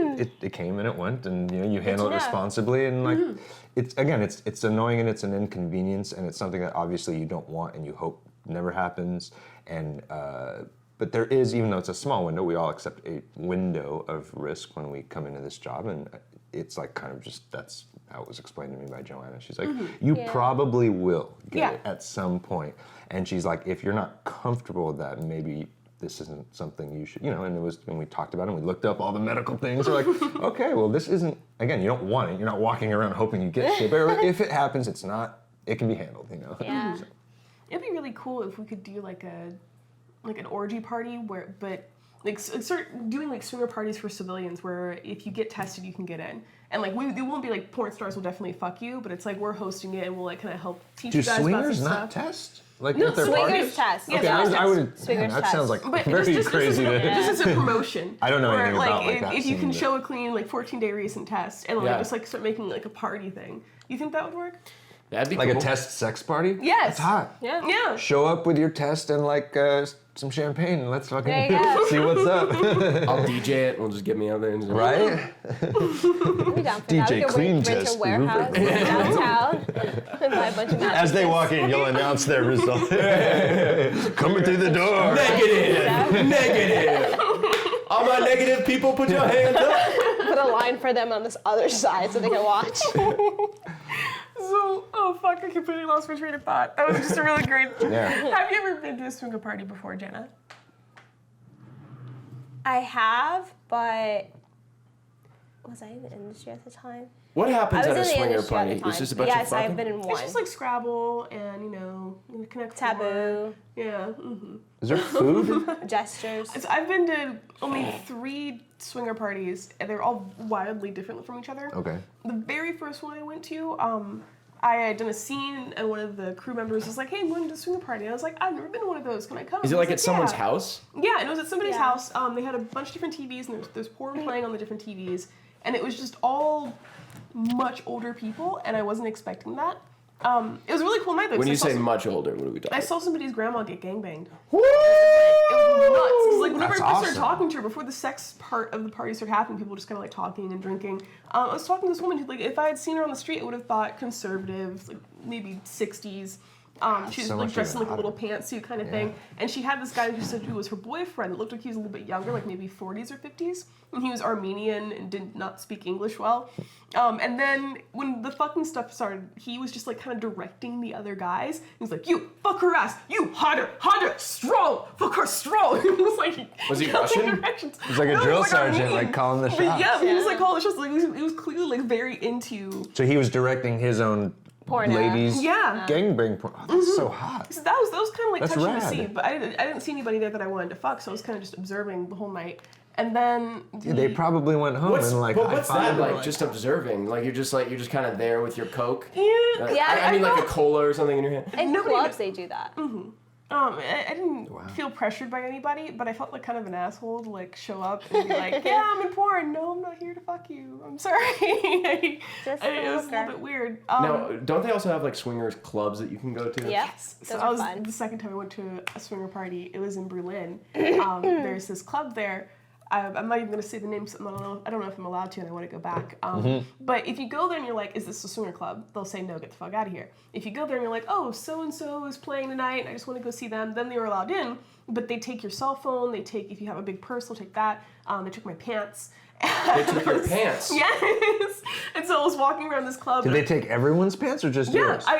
S2: It came and it went, and you handle it responsibly, and like, it's annoying and it's an inconvenience, and it's something that obviously you don't want and you hope never happens, and but there is, even though it's a small window, we all accept a window of risk when we come into this job, and it's like kind of just that's how it was explained to me by Joanna. She's like, you probably will get it at some point, and she's like, if you're not comfortable with that, maybe this isn't something you should, and it was when we talked about it, and we looked up all the medical things. We're like, okay, well, this isn't, again, you don't want it. You're not walking around hoping you get shit, but if it happens, it's not, it can be handled,
S4: Yeah.
S1: It'd be really cool if we could do like an orgy party but start doing like swinger parties for civilians where if you get tested, you can get in. And like it won't be like porn stars will definitely fuck you, but it's like we're hosting it and we'll like kind of help teach
S2: Do
S1: you guys about
S2: swingers
S1: some
S2: not
S1: stuff.
S2: test? Like
S1: No,
S2: at their
S1: swingers
S2: parties?
S4: test.
S1: Yeah,
S2: Okay,
S1: swingers
S2: I would.
S4: test. Swingers
S2: that
S4: test.
S2: sounds like
S1: But
S2: very
S1: just
S2: crazy.
S1: This is a promotion.
S2: I don't know
S1: where,
S2: anything
S1: like,
S2: about like that
S1: if you
S2: scene,
S1: can
S2: but-
S1: show a clean like 14-day recent test and like
S3: Yeah.
S1: just like start making like a party thing. You think that would work?
S3: That'd be
S2: Like
S3: cool.
S2: a test sex party?
S1: Yes.
S2: That's hot.
S4: Yeah.
S1: Yeah.
S2: Show up with your test and like some champagne and let's fucking
S4: There you go.
S2: see what's up.
S3: I'll DJ it. We'll just get me out there. And
S2: Right?
S4: I'd be down for that.
S2: DJ
S4: We could
S2: Clean
S4: rent a
S2: Test
S4: warehouse downtown and buy a bunch of
S2: As they
S4: mattresses.
S2: walk in, you'll announce their result. Coming through the door.
S3: Negative. All my negative people, put your hands up.
S4: Put a line for them on this other side so they can watch.
S1: So, oh fuck, I completely lost my train of thought. That was just a really great.
S2: Yeah.
S1: Have you ever been to a swinger party before, Jenna?
S4: I have, but was I in the industry at the time?
S3: What happens
S4: I
S3: at
S4: was
S3: a
S4: in the
S3: swinger
S4: industry at
S3: party?
S4: the time.
S3: It's just a bunch
S4: yes,
S3: of fucking?
S4: I've been in one.
S1: It's just like Scrabble and you connect.
S4: Taboo,
S1: Four. Yeah. Mm-hmm.
S2: Is there food?
S4: gestures.
S1: I've been to only 3 swinger parties, and they're all wildly different from each other.
S2: Okay.
S1: The very first one I went to, I had done a scene, and one of the crew members was like, "Hey, I'm going to a swinger party." And I was like, "I've never been to one of those. Can I come?"
S3: Is it
S1: I was
S3: like at someone's
S1: "Yeah."
S3: house?
S1: Yeah, and it was at somebody's
S4: Yeah.
S1: house. They had a bunch of different TVs, and there's porn playing on the different TVs, and it was just all much older people, and I wasn't expecting that. It was a really cool night though.
S3: When
S1: 'cause
S3: you
S1: I saw
S3: say
S1: some-
S3: much older, what are we
S1: I
S3: talking?
S1: saw somebody's grandma get gangbanged.
S3: Woo!
S1: It was nuts. 'Cause, like whenever
S2: That's
S1: I first started
S2: awesome.
S1: talking to her, before the sex part of the party started happening, people were just kind of like talking and drinking. I was talking to this woman who, like, if I had seen her on the street, I would have thought conservative, like maybe 60s. She was
S2: So
S1: like
S2: much
S1: dressed in like a
S2: even
S1: little pantsuit kind of thing, and she had this guy who said who was her boyfriend. It looked like he was a little bit younger, like maybe 40s or 50s, and he was Armenian and did not speak English well. And then when the fucking stuff started, he was just like kind of directing the other guys. He was like, "You fuck her ass, you harder, strong, fuck her strong." It was like
S3: Was he
S1: yelling
S3: Russian?
S1: directions.
S2: It's like a
S1: No,
S2: drill
S1: he was
S2: sergeant,
S1: Armenian.
S2: like calling the
S1: But
S2: shots.
S1: yeah, he was like calling the shots. Like he was clearly like very into.
S2: So he was directing his own
S4: Porno.
S2: ladies
S1: Yeah.
S2: gangbang porn. Oh, that's so hot.
S1: So that was kind of like
S2: That's
S1: touching
S2: rad.
S1: to see, but I didn't see anybody there that I wanted to fuck, so I was kind of just observing the whole night. And then
S2: They probably went home
S3: What's,
S2: and like
S3: but what's that
S2: high-fived
S3: like?
S2: or,
S3: Just observing, like you're just kind of there with your coke.
S1: yeah,
S3: I mean, like a
S1: felt-
S3: cola or something in your hand.
S4: In
S1: Nobody-
S4: clubs, they do that.
S1: I didn't feel pressured by anybody, but I felt like kind of an asshole to like show up and be like, "Yeah, I'm in porn. No, I'm not here to fuck you. I'm sorry." It
S4: Just
S1: was a
S4: a
S1: little
S4: hooker.
S1: bit weird.
S3: Now, don't they also have like swingers clubs that you can go to?
S4: Yep.
S1: So
S4: Those
S1: I
S4: are
S1: was
S4: fun.
S1: the second time I went to a swinger party. It was in Berlin. There's this club there. I'm not even gonna say the name. So I don't know if I'm allowed to, and I want to go back. But if you go there and you're like, "Is this a swinger club?" They'll say, "No, get the fuck out of here." If you go there and you're like, "Oh, so and so is playing tonight, and I just want to go see them," then they were allowed in. But they take your cell phone. They take, if you have a big purse, they'll take that. They took my pants.
S3: They took your pants.
S1: Yes. And so I was walking around this club.
S2: Did
S1: and
S2: they take everyone's pants or just
S1: Yeah,
S2: yours?
S1: I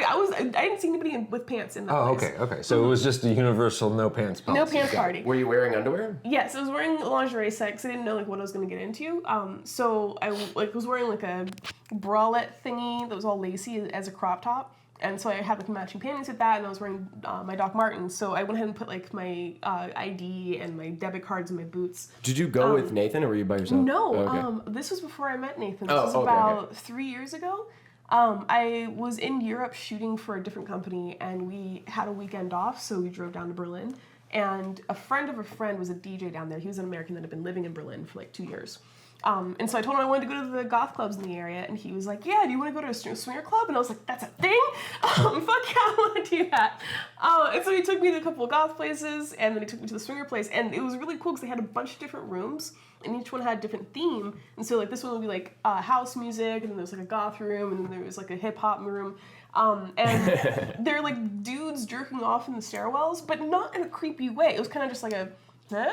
S1: didn't see anybody with pants in that
S2: Oh,
S1: place.
S2: okay. So it was just a universal no pants policy.
S1: No pants party.
S3: Were you wearing underwear?
S1: Yes, I was wearing a lingerie set because I didn't know like what I was gonna get into. So I like was wearing like a bralette thingy that was all lacy as a crop top, and so I had like matching panties with that, and I was wearing my Doc Martens. So I went ahead and put like my ID and my debit cards in my boots.
S3: Did you go with Nathan or were you by yourself?
S1: No,
S3: Oh, okay.
S1: this was before I met Nathan. This
S3: Oh,
S1: was
S3: okay,
S1: about 3 years ago. I was in Europe shooting for a different company, and we had a weekend off, so we drove down to Berlin. And a friend of a friend was a DJ down there. He was an American that had been living in Berlin for like 2 years. And so I told him I wanted to go to the goth clubs in the area, and he was like, "Yeah, do you want to go to a swinger club?" And I was like, "That's a thing? Fuck yeah, I want to do that." And so he took me to a couple of goth places, and then he took me to the swinger place, and it was really cool because they had a bunch of different rooms, and each one had a different theme. And so like this one would be like house music, and then there was like a goth room, and then there was like a hip hop room. And they're like dudes jerking off in the stairwells, but not in a creepy way. It was kind of just like a, "No,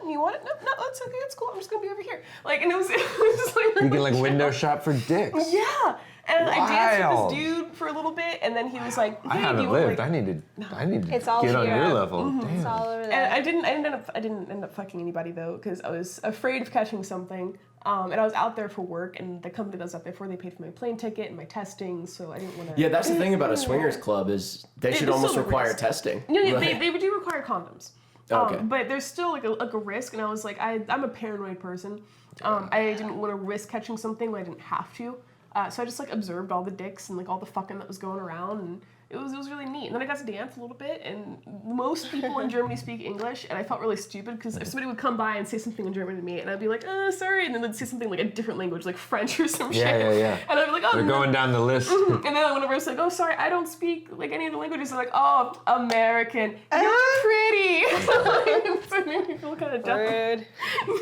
S1: you want it? No, that's okay, it's cool. I'm just gonna be over here." Like, and it was just like
S2: You can
S1: really
S2: like window
S1: chill.
S2: shop for dicks.
S1: Yeah, and I danced
S2: Wild.
S1: with this dude for a little bit, and then he was like,
S2: I
S1: "Hey, do
S2: haven't
S1: you want,
S2: lived.
S1: like-"
S2: I need to
S4: It's all
S2: get on
S4: here.
S2: your level.
S1: Mm-hmm.
S2: Damn.
S4: It's all over there.
S1: And I didn't end up fucking anybody though, because I was afraid of catching something. And I was out there for work, and the company that I was out there for, they paid for my plane ticket and my testing, so I didn't want to.
S3: Yeah, that's the thing about a swingers club is they should
S1: It's
S3: almost
S1: still a
S3: require
S1: risk.
S3: testing.
S1: No, yeah,
S3: Right?
S1: they do require condoms.
S3: Okay.
S1: But there's still like a risk, and I was like, I'm a paranoid person. I didn't want to risk catching something when I didn't have to. So I just like observed all the dicks and like all the fucking that was going around, and it was really neat. And then I got to dance a little bit, and most people in Germany speak English, and I felt really stupid because if somebody would come by and say something in German to me, and I'd be like, sorry, and then they'd say something like a different language, like French or some shit.
S2: Yeah.
S1: And I'd be like, oh,
S2: They're
S1: no.
S2: going down the list.
S1: And then whenever I was like, oh, sorry, I don't speak like any of the languages, they're like, oh, American, you're pretty. So it made me feel kind of dumb.
S4: Rude.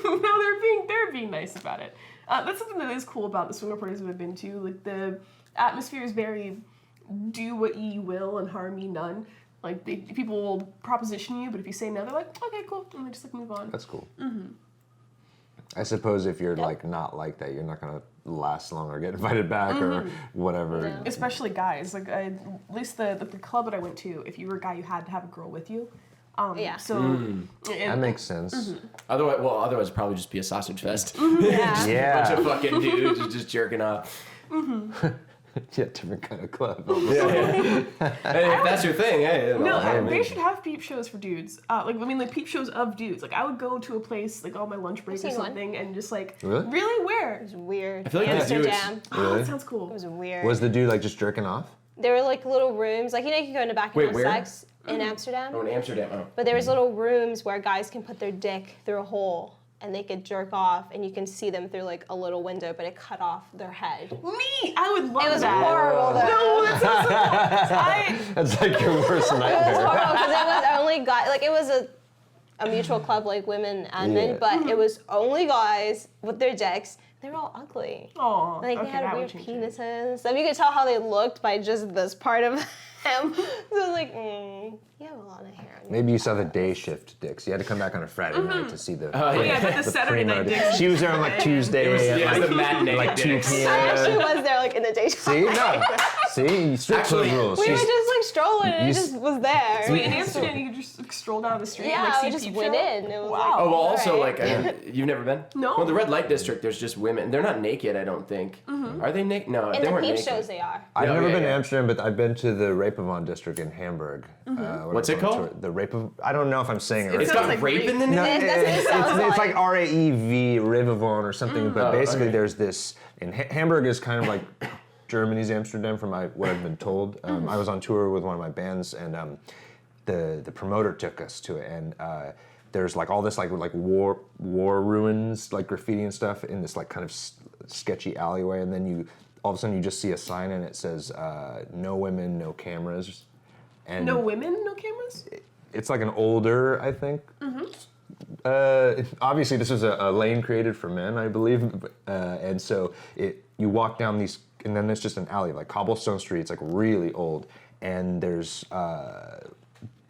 S1: No, they're being nice about it. That's something that is cool about the swinger parties that I've been to. Like the atmosphere is very do what ye will and harm me none. Like people will proposition you, but if you say no, they're like, okay, cool, and they just like move on.
S2: That's cool. I suppose if you're like not like that, you're not gonna last long or get invited back or whatever.
S4: No.
S1: Especially guys. Like at least the club that I went to, if you were a guy, you had to have a girl with you.
S4: Yeah.
S1: So
S2: That makes sense.
S3: Otherwise it'd probably just be a sausage fest.
S4: Yeah.
S2: Yeah.
S3: Bunch of fucking dudes just jerking off.
S2: Yeah, different kind of club.
S3: Hey, if that's your thing, hey.
S1: No,
S3: hey,
S1: they
S3: man.
S1: should have peep shows for dudes. Like peep shows of dudes. Like I would go to a place like on my lunch break or
S4: seen one.
S1: something and just like
S2: Really?
S1: where?
S4: It was weird.
S3: I feel like they do it-
S4: Amsterdam.
S1: Oh,
S2: Really?
S1: that sounds
S4: It
S1: cool.
S4: was weird.
S2: Was the dude like just jerking off?
S4: There were like little rooms, like you know you can go in the back and
S3: Wait,
S4: have
S3: where?
S4: sex in Amsterdam.
S3: Oh, in Amsterdam. Oh.
S4: But there was little rooms where guys can put their dick through a hole and they could jerk off and you can see them through like a little window, but it cut off their head.
S1: Me, I would love
S4: It was
S1: that.
S4: horrible though.
S1: No, that sounds so I
S2: That's like your worst
S4: It was
S2: nightmare.
S4: horrible because it was only got like it was a a mutual club like women and
S2: Yeah.
S4: men, but it was only guys with their dicks. They were all ugly.
S1: Oh,
S4: Like,
S1: okay,
S4: they had
S1: that
S4: weird
S1: would change it.
S4: penises. So you could tell how they looked by just this part of them. So it was like, you have a lot of hair on you.
S2: Maybe you saw the day shift dicks. You had to come back on a Friday night to see the.
S1: Yeah, but the Saturday night dicks.
S2: She was there on like Tuesday at
S3: It was
S2: like,
S3: the matinee
S2: like 2
S3: dicks.
S4: I actually
S2: p.m.
S4: was there like in the daytime.
S2: See, no, see, strip club
S3: Actually,
S2: rules.
S4: We were
S2: She's-
S4: just like strolling and
S2: You
S4: it
S2: s-
S4: just was there.
S1: Wait, in Amsterdam, you could just like, stroll down the street
S4: Yeah,
S1: and like,
S4: we
S1: see
S4: just
S1: peep
S4: went
S1: show?
S4: in. It was
S1: Wow.
S4: like,
S3: Oh, well, also,
S4: alright.
S3: like, I mean, you've never been?
S1: No.
S3: Well, the red light district, there's just women. They're not naked, I don't think. Are they naked? No,
S4: in
S3: they
S4: the
S3: weren't
S4: peep
S3: naked.
S4: shows they are.
S2: I've
S3: Yeah,
S2: never
S3: yeah,
S2: been to
S3: yeah.
S2: Amsterdam, but I've been to the Rapavon district in Hamburg. When I
S3: What's
S2: was
S3: it
S2: on
S3: called?
S2: tour. The Rape of. I don't know if I'm saying it right.
S3: It's
S1: sounds
S3: got
S1: like
S3: rape in the
S2: No,
S3: name?
S4: That's what it sounds
S2: it's like
S4: like.
S2: RAEV, Rivavon or something, but
S3: Oh,
S2: basically
S3: okay.
S2: there's this, and Hamburg is kind of like Germany's Amsterdam from what I've been told. I was on tour with one of my bands, and the promoter took us to it, and there's like all this like war ruins, like graffiti and stuff in this like kind of sketchy alleyway, and then all of a sudden you just see a sign and it says no women, no cameras. And
S1: No women, no cameras?
S2: it's like an older, I think. Obviously, this was a lane created for men, I believe, and so you walk down these, and then there's just an alley, like cobblestone streets, like really old, and there's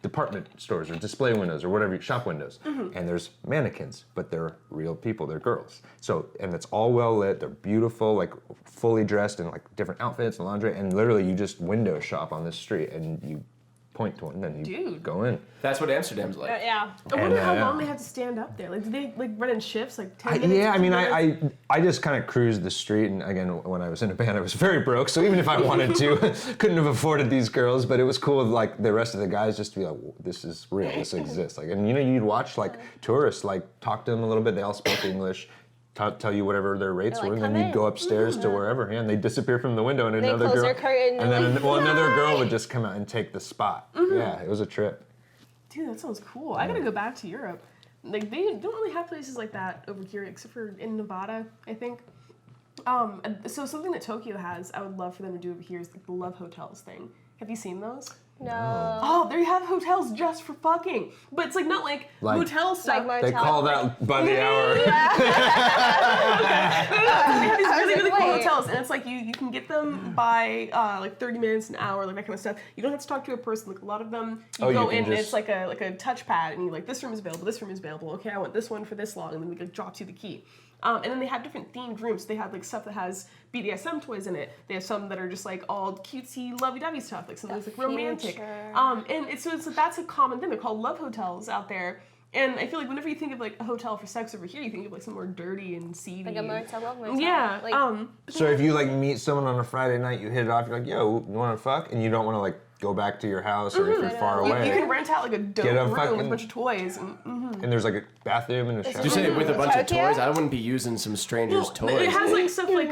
S2: department stores or display windows or whatever, shop windows, and there's mannequins, but they're real people, they're girls. So, and it's all well lit, they're beautiful, like fully dressed in like different outfits and lingerie, and literally you just window shop on this street, and you point to one, and then you
S1: Dude.
S2: go in.
S3: That's what Amsterdam's like.
S4: Yeah.
S1: I wonder
S2: And,
S1: how
S2: yeah.
S1: long they have to stand up there. Like, do they like run in shifts, like 10 minutes?
S2: Yeah, I mean,
S1: 15 minutes?
S2: I just kind of cruised the street, and again, when I was in a band, I was very broke, so even if I wanted to, couldn't have afforded these girls, but it was cool with like the rest of the guys just to be like, this is real, this exists. Like, and you'd watch like tourists, like talk to them a little bit, they all spoke English, tell you whatever their rates
S4: They're like,
S2: were, and then
S4: "Come
S2: you'd go
S4: in."
S2: upstairs to wherever, and they'd disappear from the window, and
S4: They
S2: another
S4: close
S2: girl,
S4: their curtain,
S2: and
S4: they're
S2: then
S4: like,
S2: another girl
S4: "Hi."
S2: would just come out and take the spot. Yeah, it was a trip.
S1: Dude, that sounds cool. I gotta go back to Europe. Like, they don't really have places like that over here, except for in Nevada, I think. So something that Tokyo has, I would love for them to do over here is like the love hotels thing. Have you seen those?
S4: No.
S1: Oh, they have hotels just for fucking. But it's like not like hotel stuff.
S4: Like
S2: They
S4: motel.
S2: call that by the hour.
S1: They have these really, really cool
S4: Wait.
S1: hotels, and it's like you can get them by like 30 minutes, an hour, like that kind of stuff. You don't have to talk to a person. Like a lot of them, you
S2: Oh,
S1: go
S2: you can
S1: in and
S2: just-
S1: it's like a touchpad, and you like this room is available, this room is available. Okay, I want this one for this long, and then it drops you the key. And then they have different themed rooms. They have like stuff that has BDSM toys in it. They have some that are just like all cutesy, lovey-dovey stuff, like some that's like romantic.
S4: future.
S1: And it's that's a common thing. They're called love hotels out there. And I feel like whenever you think of like a hotel for sex over here, you think of like somewhere dirty and seedy.
S4: Like a motel, love motel.
S1: Yeah.
S4: Like,
S2: So if you like meet someone on a Friday night, you hit it off, you're like, yo, you want to fuck? And you don't want to like go back to your house or if you're far
S1: You
S2: away.
S1: can rent out like a dope
S2: Get a
S1: room with a
S2: fucking-
S1: bunch of toys. And,
S2: And there's like a bathroom and a
S3: Did
S2: shower.
S3: you say with a bunch of
S4: Tokyo?
S3: toys? I wouldn't be using some stranger's
S1: Well,
S3: toys.
S1: it has
S3: dude.
S1: like stuff like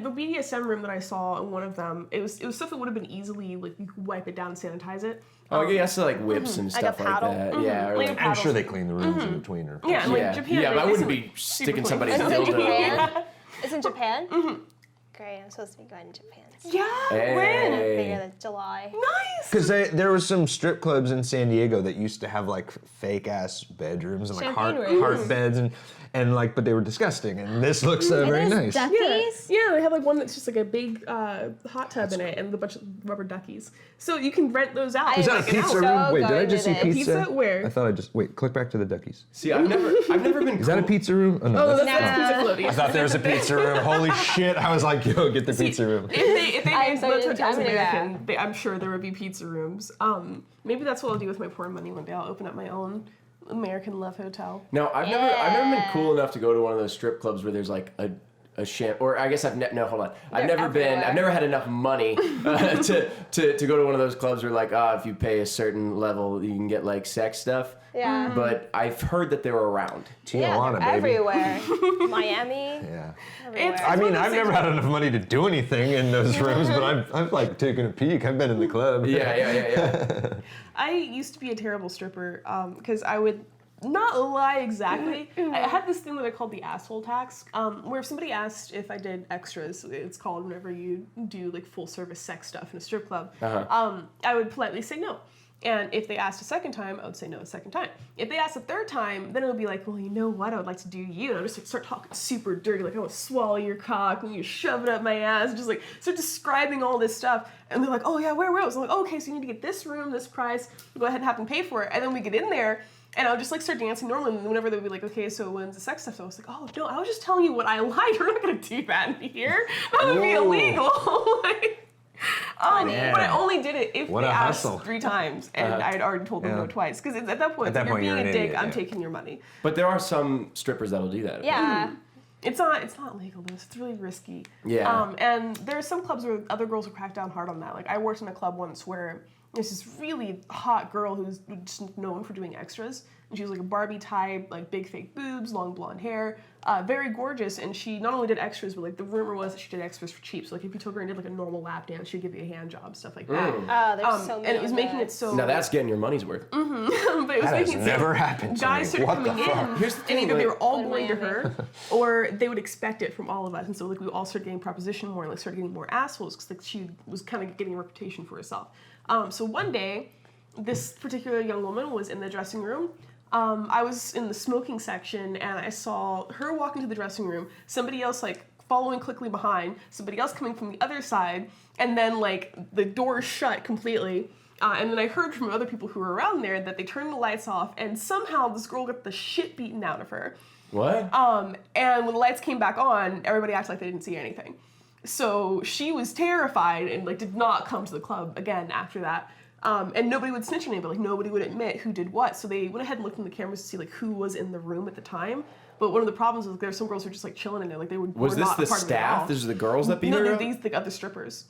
S1: the BDSM room that I saw in one of them. It was stuff that would have been easily like you could wipe it down and sanitize it.
S3: Oh, yeah, so like whips and
S4: Like a
S3: stuff like
S4: paddle?
S3: that. Yeah, or
S1: Like a
S3: like,
S1: paddle.
S2: I'm sure they clean the rooms in between. Or
S1: Yeah, and like
S3: yeah,
S1: Japan.
S3: yeah,
S1: they
S3: but I wouldn't
S1: basically
S3: be
S1: super
S3: sticking
S1: clean.
S3: somebody's
S4: It's in
S3: dildo.
S4: Japan. It's in Japan. Great. I'm supposed to be going to Japan.
S1: Yeah, when?
S3: Hey.
S4: Figure that's July.
S1: Nice.
S2: Because there was some strip clubs in San Diego that used to have like fake ass bedrooms and like
S4: Champagne
S2: heart
S4: rooms.
S2: beds and like, but they were disgusting. And this looks very
S4: It is
S2: nice.
S4: Duckies.
S1: Yeah, they have like one that's just like a big hot tub in it and a bunch of rubber duckies. So you can rent those out.
S2: Is that a
S1: like an
S2: pizza
S1: hour.
S2: room?
S4: So
S2: Wait, did I
S4: going
S2: just
S4: to
S2: see
S4: this.
S2: pizza?
S1: Pizza? Where?
S2: I thought I just click back to the duckies.
S3: See, I've never been.
S2: Is that a pizza room? Oh, no,
S1: Oh,
S2: that's
S1: that's
S4: No.
S1: pizza floaties.
S2: I thought there was a pizza room. Holy shit! I was like, yo, get the pizza room.
S1: If they
S4: I'm
S1: made
S4: so
S1: both
S4: into
S1: hotels
S4: Germany,
S1: American, I'm sure there would be pizza rooms. Maybe that's what I'll do with my porn money one day. I'll open up my own American love hotel.
S3: No, I've never been cool enough to go to one of those strip clubs where there's like a or I guess no, hold on. I've never had enough money to go to one of those clubs where like, if you pay a certain level, you can get like sex stuff.
S4: Yeah.
S3: But I've heard that they're around.
S4: Yeah,
S2: Tijuana,
S4: they're
S2: baby.
S4: everywhere. Miami.
S2: Yeah.
S4: Everywhere.
S2: I mean, I've never had enough money to do anything in those rooms, but I've like taken a peek. I've been in the club.
S3: Yeah.
S1: I used to be a terrible stripper because I would not lie exactly. I had this thing that I called the asshole tax, where if somebody asked if I did extras, it's called whenever you do like full service sex stuff in a strip club, I would politely say no. And if they asked a second time, I would say no a second time. If they asked a third time, then it would be like, well, you know what? I would like to do you. And I would just start talking super dirty, like I want to swallow your cock and you shove it up my ass. Just like start describing all this stuff. And they're like, oh yeah, where else? I'm like, oh, okay, so you need to get this room, this price. Go ahead and have them pay for it. And then we get in there. And I would just like start dancing normally, and whenever they'd be like, okay, so when's the sex stuff? I was like, oh no, I was just telling you what I like. We're not gonna do that in here. That would be illegal. Like, but I only did it if
S2: What
S1: they
S2: a
S1: asked
S2: hustle.
S1: 3 times, and I had already told them no twice. Because at that point,
S2: At that
S1: you're
S2: point,
S1: being
S2: you're
S1: a
S2: an
S1: dick.
S2: idiot,
S1: I'm
S2: yeah.
S1: taking your money.
S3: But there are some strippers that'll do that.
S4: Yeah.
S1: It's not legal though. It's really risky.
S3: Yeah.
S1: And there are some clubs where other girls will crack down hard on that. Like I worked in a club once where there's this really hot girl who's just known for doing extras. And she was like a Barbie type, like big fake boobs, long blonde hair, very gorgeous. And she not only did extras, but like the rumor was that she did extras for cheap. So like if you took her and did like a normal lap dance, she'd give you a hand job, stuff like that.
S4: Oh, there's so many.
S1: And it was
S4: of
S1: making it
S4: those.
S1: so.
S3: Now that's getting your money's worth.
S1: But it was
S2: That has
S1: making it
S2: never
S1: so
S2: happened to
S1: guys
S2: me.
S1: started
S2: What the
S1: coming
S2: fuck?
S1: in,
S3: Here's the
S1: and
S3: thing,
S1: either they
S3: like-
S1: were all
S4: Go to
S1: going to
S4: Miami.
S1: her, or they would expect it from all of us, and so like we all started getting proposition more, and like started getting more assholes because like she was kind of getting a reputation for herself. So one day, this particular young woman was in the dressing room. I was in the smoking section, and I saw her walk into the dressing room. Somebody else like following quickly behind. Somebody else coming from the other side, and then like the door shut completely. And then I heard from other people who were around there that they turned the lights off, and somehow this girl got the shit beaten out of her.
S3: What?
S1: And when the lights came back on, everybody acted like they didn't see anything. So she was terrified and like did not come to the club again after that. And nobody would snitch on anybody, like nobody would admit who did what. So they went ahead and looked in the cameras to see like who was in the room at the time. But one of the problems was there were some girls who were just like chilling in there, like they were
S3: Was
S1: were
S3: this
S1: not
S3: the
S1: a part of it at all.
S3: staff? This is the girls that beat
S1: No,
S3: her
S1: they're
S3: up?
S1: these the other strippers.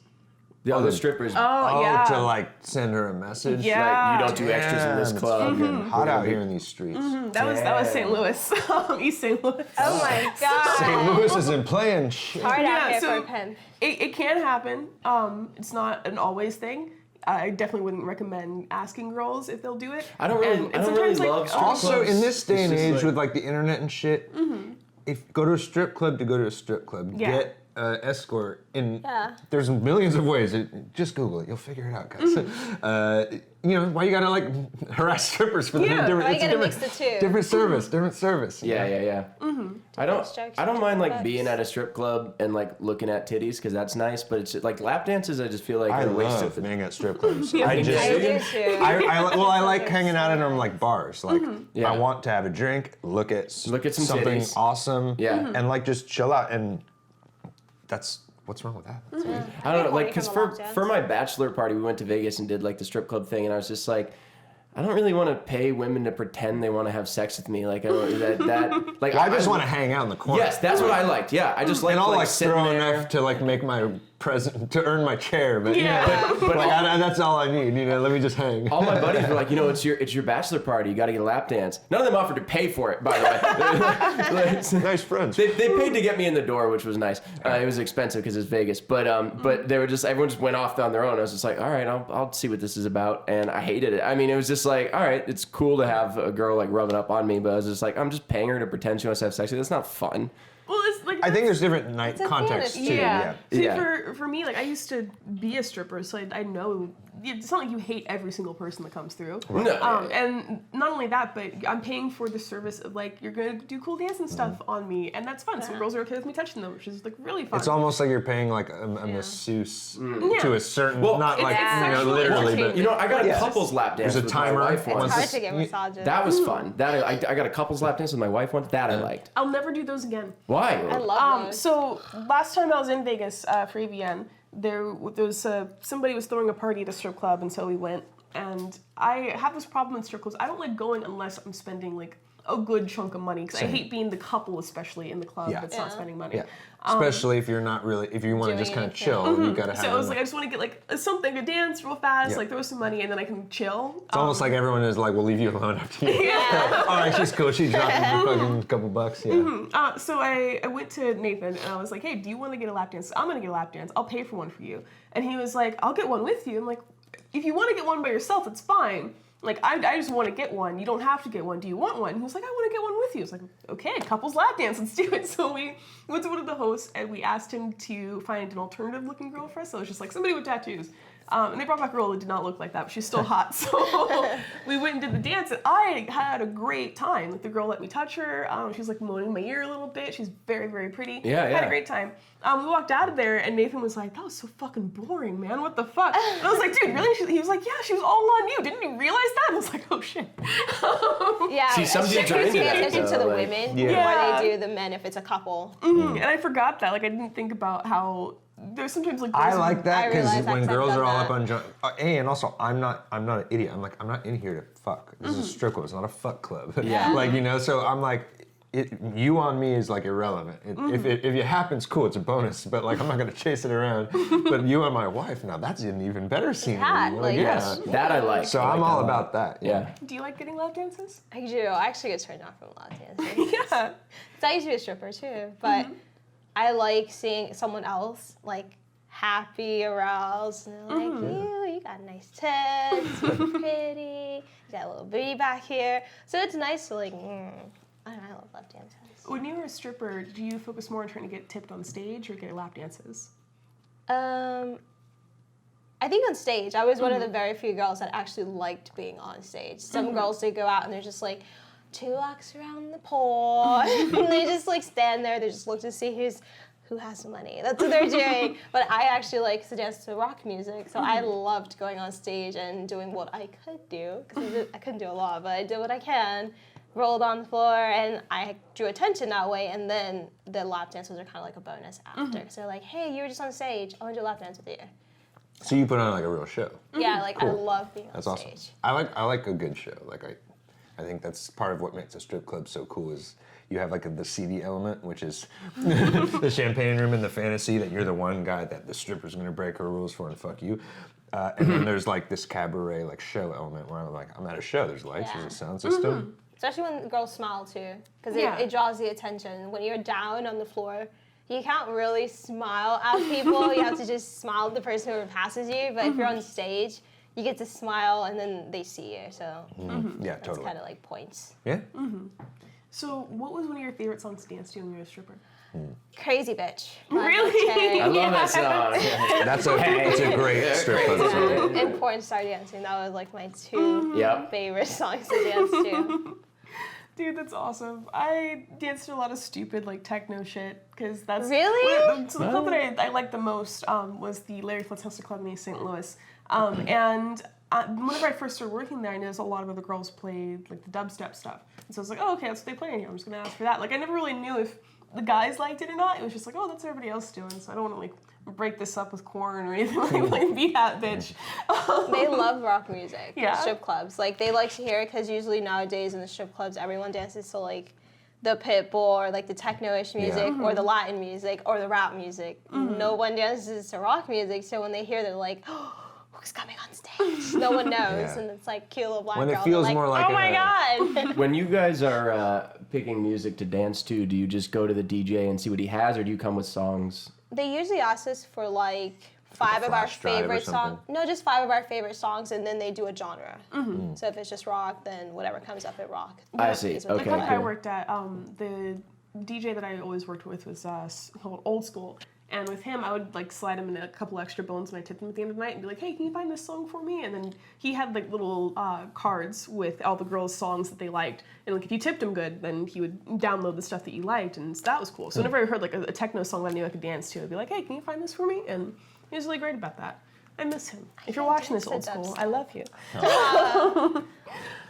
S3: The other strippers.
S1: Oh, yeah.
S2: to like send her a message.
S1: Yeah.
S3: Like, you don't do extras in this
S2: Damn,
S3: club.
S2: It's fucking hot out here in these streets.
S1: That was St. Louis, East St. Louis.
S4: Oh my god.
S2: St. Louis isn't playing shit.
S4: Hard
S1: Yeah,
S4: out here
S1: so-
S4: for a pimp.
S1: It can happen. It's not an always thing. I definitely wouldn't recommend asking girls if they'll do it.
S3: I don't really
S1: sometimes,
S3: love strip
S2: Also,
S3: clubs.
S2: in this day and
S3: It's just
S2: age
S3: like-
S2: with like the internet and shit, if go to a strip club to go to a strip club,
S1: Yeah.
S2: get escort. And
S4: Yeah.
S2: there's millions of ways. Just Google it. You'll figure it out, guys. You know, why you gotta like harass strippers for the
S1: Yeah.
S2: different?
S4: Why you
S2: it's a
S4: gotta
S2: different,
S4: mix the two?
S2: Different service. Different service.
S3: Yeah. I
S4: strokes
S3: don't
S4: for
S3: mind like
S4: different
S3: being
S4: bucks.
S3: at a strip club and like looking at titties because that's nice, but it's like lap dances. I just feel like
S2: I
S3: are a waste
S2: love
S3: of
S2: being at strip clubs.
S1: Yeah,
S2: I
S1: me
S2: just.
S4: I do too.
S2: I like hanging out in them like bars. Like
S3: Yeah.
S2: I want to have a drink, look at
S3: some
S2: something
S3: titties.
S2: awesome,
S3: Yeah.
S2: and like just chill out. And that's what's wrong with that. That's
S3: I don't know,
S4: Horny
S3: like, because
S4: from a lap dance.
S3: for my bachelor party, we went to Vegas and did like the strip club thing, and I was just like, I don't really want to pay women to pretend they want to have sex with me. Like, I don't, that like
S2: I just want to hang out in the corner.
S3: Yes, that's what I liked. Yeah, I just like
S2: and I'll like
S3: sitting
S2: throw
S3: there.
S2: enough to like make my present to earn my chair, but
S1: Yeah.
S3: But
S2: like that's all I need. You know, let me just hang.
S3: all my buddies were like, you know, it's your bachelor party. You got to get a lap dance. None of them offered to pay for it, by the way.
S2: Nice friends.
S3: They paid to get me in the door, which was nice. It was expensive because it's Vegas, but they were just everyone just went off on their own. I was just like, all right, I'll see what this is about, and I hated it. I mean, it was just like, all right, it's cool to have a girl like rubbing up on me, but I was just like, I'm just paying her to pretend she wants to have sex with me. That's not fun.
S1: Well, it's like
S2: I think there's different night
S4: It's a
S2: contexts too.
S4: fantasy.
S1: Yeah. See,
S3: Yeah.
S1: for me, like I used to be a stripper, so I know it's not like you hate every single person that comes through.
S3: No.
S1: And not only that, but I'm paying for the service of like you're gonna do cool dance and stuff on me, and that's fun. So girls are okay with me touching them, which is like really fun.
S2: It's almost like you're paying like a masseuse
S1: Yeah.
S2: to a certain,
S3: Well,
S2: not
S1: it's
S2: like
S1: sexual
S2: literally, but
S1: entertainment.
S3: You know, I got a
S2: Yeah.
S3: couples lap dance.
S2: There's a
S3: with
S2: timer.
S3: My wife
S2: Once
S3: once.
S4: It's hard
S2: it's-
S4: to get massages.
S3: That was fun. That I got a couples lap dance with my wife once. That I liked.
S1: I'll never do those again.
S3: Why?
S4: I love those.
S1: So last time I was in Vegas for AVN, there was somebody was throwing a party at a strip club, and so we went. And I have this problem in strip clubs. I don't like going unless I'm spending like a good chunk of money because I
S2: Same.
S1: hate being the couple, especially in the club
S2: Yeah.
S1: that's not
S4: Yeah.
S1: spending money.
S2: yeah. Especially if you're not really, if you want to
S4: Doing
S2: just kind of
S4: anything.
S2: chill, you gotta have.
S1: So I was
S2: them,
S1: like, I just want to get like something to dance real fast,
S2: Yeah.
S1: like throw some money, and then I can chill.
S2: It's almost like everyone is like, we'll leave you alone after you. All right, she's cool. She's dropping a fucking couple bucks. Yeah.
S1: So I went to Nathan and I was like, hey, do you want to get a lap dance? I'm gonna get a lap dance. I'll pay for one for you. And he was like, I'll get one with you. I'm like, if you want to get one by yourself, it's fine. Like, I just want to get one. You don't have to get one. Do you want one? He was like, I want to get one with you. I was like, okay, couples lap dance, let's do it. So we went to one of the hosts and we asked him to find an alternative looking girl for us. So it was just like somebody with tattoos. And they brought back a girl who did not look like that, but she's still hot. So we went and did the dance, and I had a great time. Like, the girl let me touch her. She was like moaning in my ear a little bit. She's very, very pretty.
S3: Yeah.
S1: Had a great time. We walked out of there, and Nathan was like, that was so fucking boring, man. What the fuck? And I was like, dude, really? He was like, yeah, she was all on you. Didn't you realize that? And I was like, oh, shit.
S4: Yeah,
S3: See, some dudes are into
S4: pay
S3: that,
S4: attention to the
S3: like-
S4: women
S1: Yeah.
S4: more they do the men if it's a couple.
S1: And I forgot that. Like, I didn't think about how there's sometimes like
S2: I
S1: girls
S2: like that
S4: I
S2: because
S4: realize
S2: when
S4: I've
S2: girls
S4: done
S2: are all
S4: that.
S2: up on and also I'm not an idiot. I'm not in here to fuck. This is a strip club. It's not a fuck club.
S3: Yeah.
S2: Like, you know, so I'm like, you on me is like irrelevant. If it happens, cool. It's a bonus. But like, I'm not gonna chase it around. But you and my wife, now that's an even better scene.
S4: Yeah,
S2: Like,
S4: like,
S2: yeah.
S4: yes.
S3: That I like.
S2: So
S3: I
S2: I'm
S3: like
S2: all
S3: that a lot.
S2: about that.
S3: Yeah.
S1: Do you like getting lap dances?
S4: I do. I actually get turned on from lap dancing.
S1: Yeah.
S4: 'Cause I used to be a stripper too, but I like seeing someone else like happy, aroused, and they're like, you got nice tits, you're pretty, you got a little booty back here. So it's nice to like, I don't know, I love lap dances.
S1: When you were a stripper, do you focus more on trying to get tipped on stage or get lap dances?
S4: I think on stage, I was one of the very few girls that actually liked being on stage. Some girls, they go out and they're just like, 2 laps around the pole, and they just like stand there, they just look to see who has the money. That's what they're doing. But I actually like to dance to rock music, so I loved going on stage and doing what I could do, because I couldn't do a lot, but I did what I can, rolled on the floor, and I drew attention that way, and then the lap dances are kind of like a bonus after, because they're like, hey, you were just on stage, I want to do a lap dance with you.
S2: So you put on like a real show.
S4: Yeah, like I love being on
S2: That's
S4: stage.
S2: awesome. I like a good show. Like I think that's part of what makes a strip club so cool is you have like the seedy element, which is the champagne room and the fantasy that you're the one guy that the stripper's gonna break her rules for and fuck you. And then there's like this cabaret like show element where I'm like, I'm at a show. There's lights, there's a sound system.
S4: Especially when the girls smile too, because
S1: Yeah.
S4: it draws the attention. When you're down on the floor, you can't really smile at people. You have to just smile at the person who passes you. But if you're on stage, you get to smile and then they see you. So
S2: Yeah,
S4: that's
S2: totally.
S4: kind of like points.
S2: Yeah.
S1: So what was one of your favorite songs to dance to when you were a stripper?
S4: Crazy bitch. by
S1: Really?
S4: Cherry.
S3: I love that song.
S2: That's a great strip club song.
S4: And porn star dancing. That was like my two
S3: Yep.
S4: favorite songs to dance to.
S1: Dude, that's awesome. I danced to a lot of stupid like techno shit because that's
S4: Really?
S1: So the club that I liked the most was the Larry Flynt's Hustler Club in East St. Louis, and whenever I first started working there, I noticed a lot of other girls played like the dubstep stuff, and so I was like, oh, okay, that's what they play in here. I'm just gonna ask for that. Like I never really knew if the guys liked it or not. It was just like, oh, that's what everybody else doing, so I don't want to like break this up with corn or anything like be that bitch.
S4: They love rock music.
S1: Yeah.
S4: At strip clubs. Like they like to hear it because usually nowadays in the strip clubs, everyone dances to like the Pitbull or like the techno-ish music or the Latin music or the rap music. No one dances to rock music, so when they hear, they're like, oh, who's coming on stage? No one knows,
S2: Yeah.
S4: and it's like cute little black
S2: When it
S4: girl.
S2: feels
S4: they're
S2: more like
S4: oh my god.
S3: When you guys are picking music to dance to, do you just go to the DJ and see what he has, or do you come with songs?
S4: They usually ask us for like 5 of our
S2: flash drive or
S4: favorite songs.
S2: something?
S4: No, just 5 of our favorite songs, and then they do a genre. So if it's just rock, then whatever comes up at rock.
S3: I see.
S4: Is what
S1: The
S3: Okay,
S1: club that I
S3: cool.
S1: worked at, the DJ that I always worked with was called Old School. And with him, I would like slide him in a couple extra bones when I tipped him at the end of the night and be like, hey, can you find this song for me? And then he had like little cards with all the girls' songs that they liked. And like if you tipped him good, then he would download the stuff that you liked. And so that was cool. So whenever I heard like a techno song that I knew I could dance to, I'd be like, hey, can you find this for me? And he was really great about that. I miss him. If you're watching this, Old
S4: dance to
S1: School,
S4: dubstep.
S1: I love you.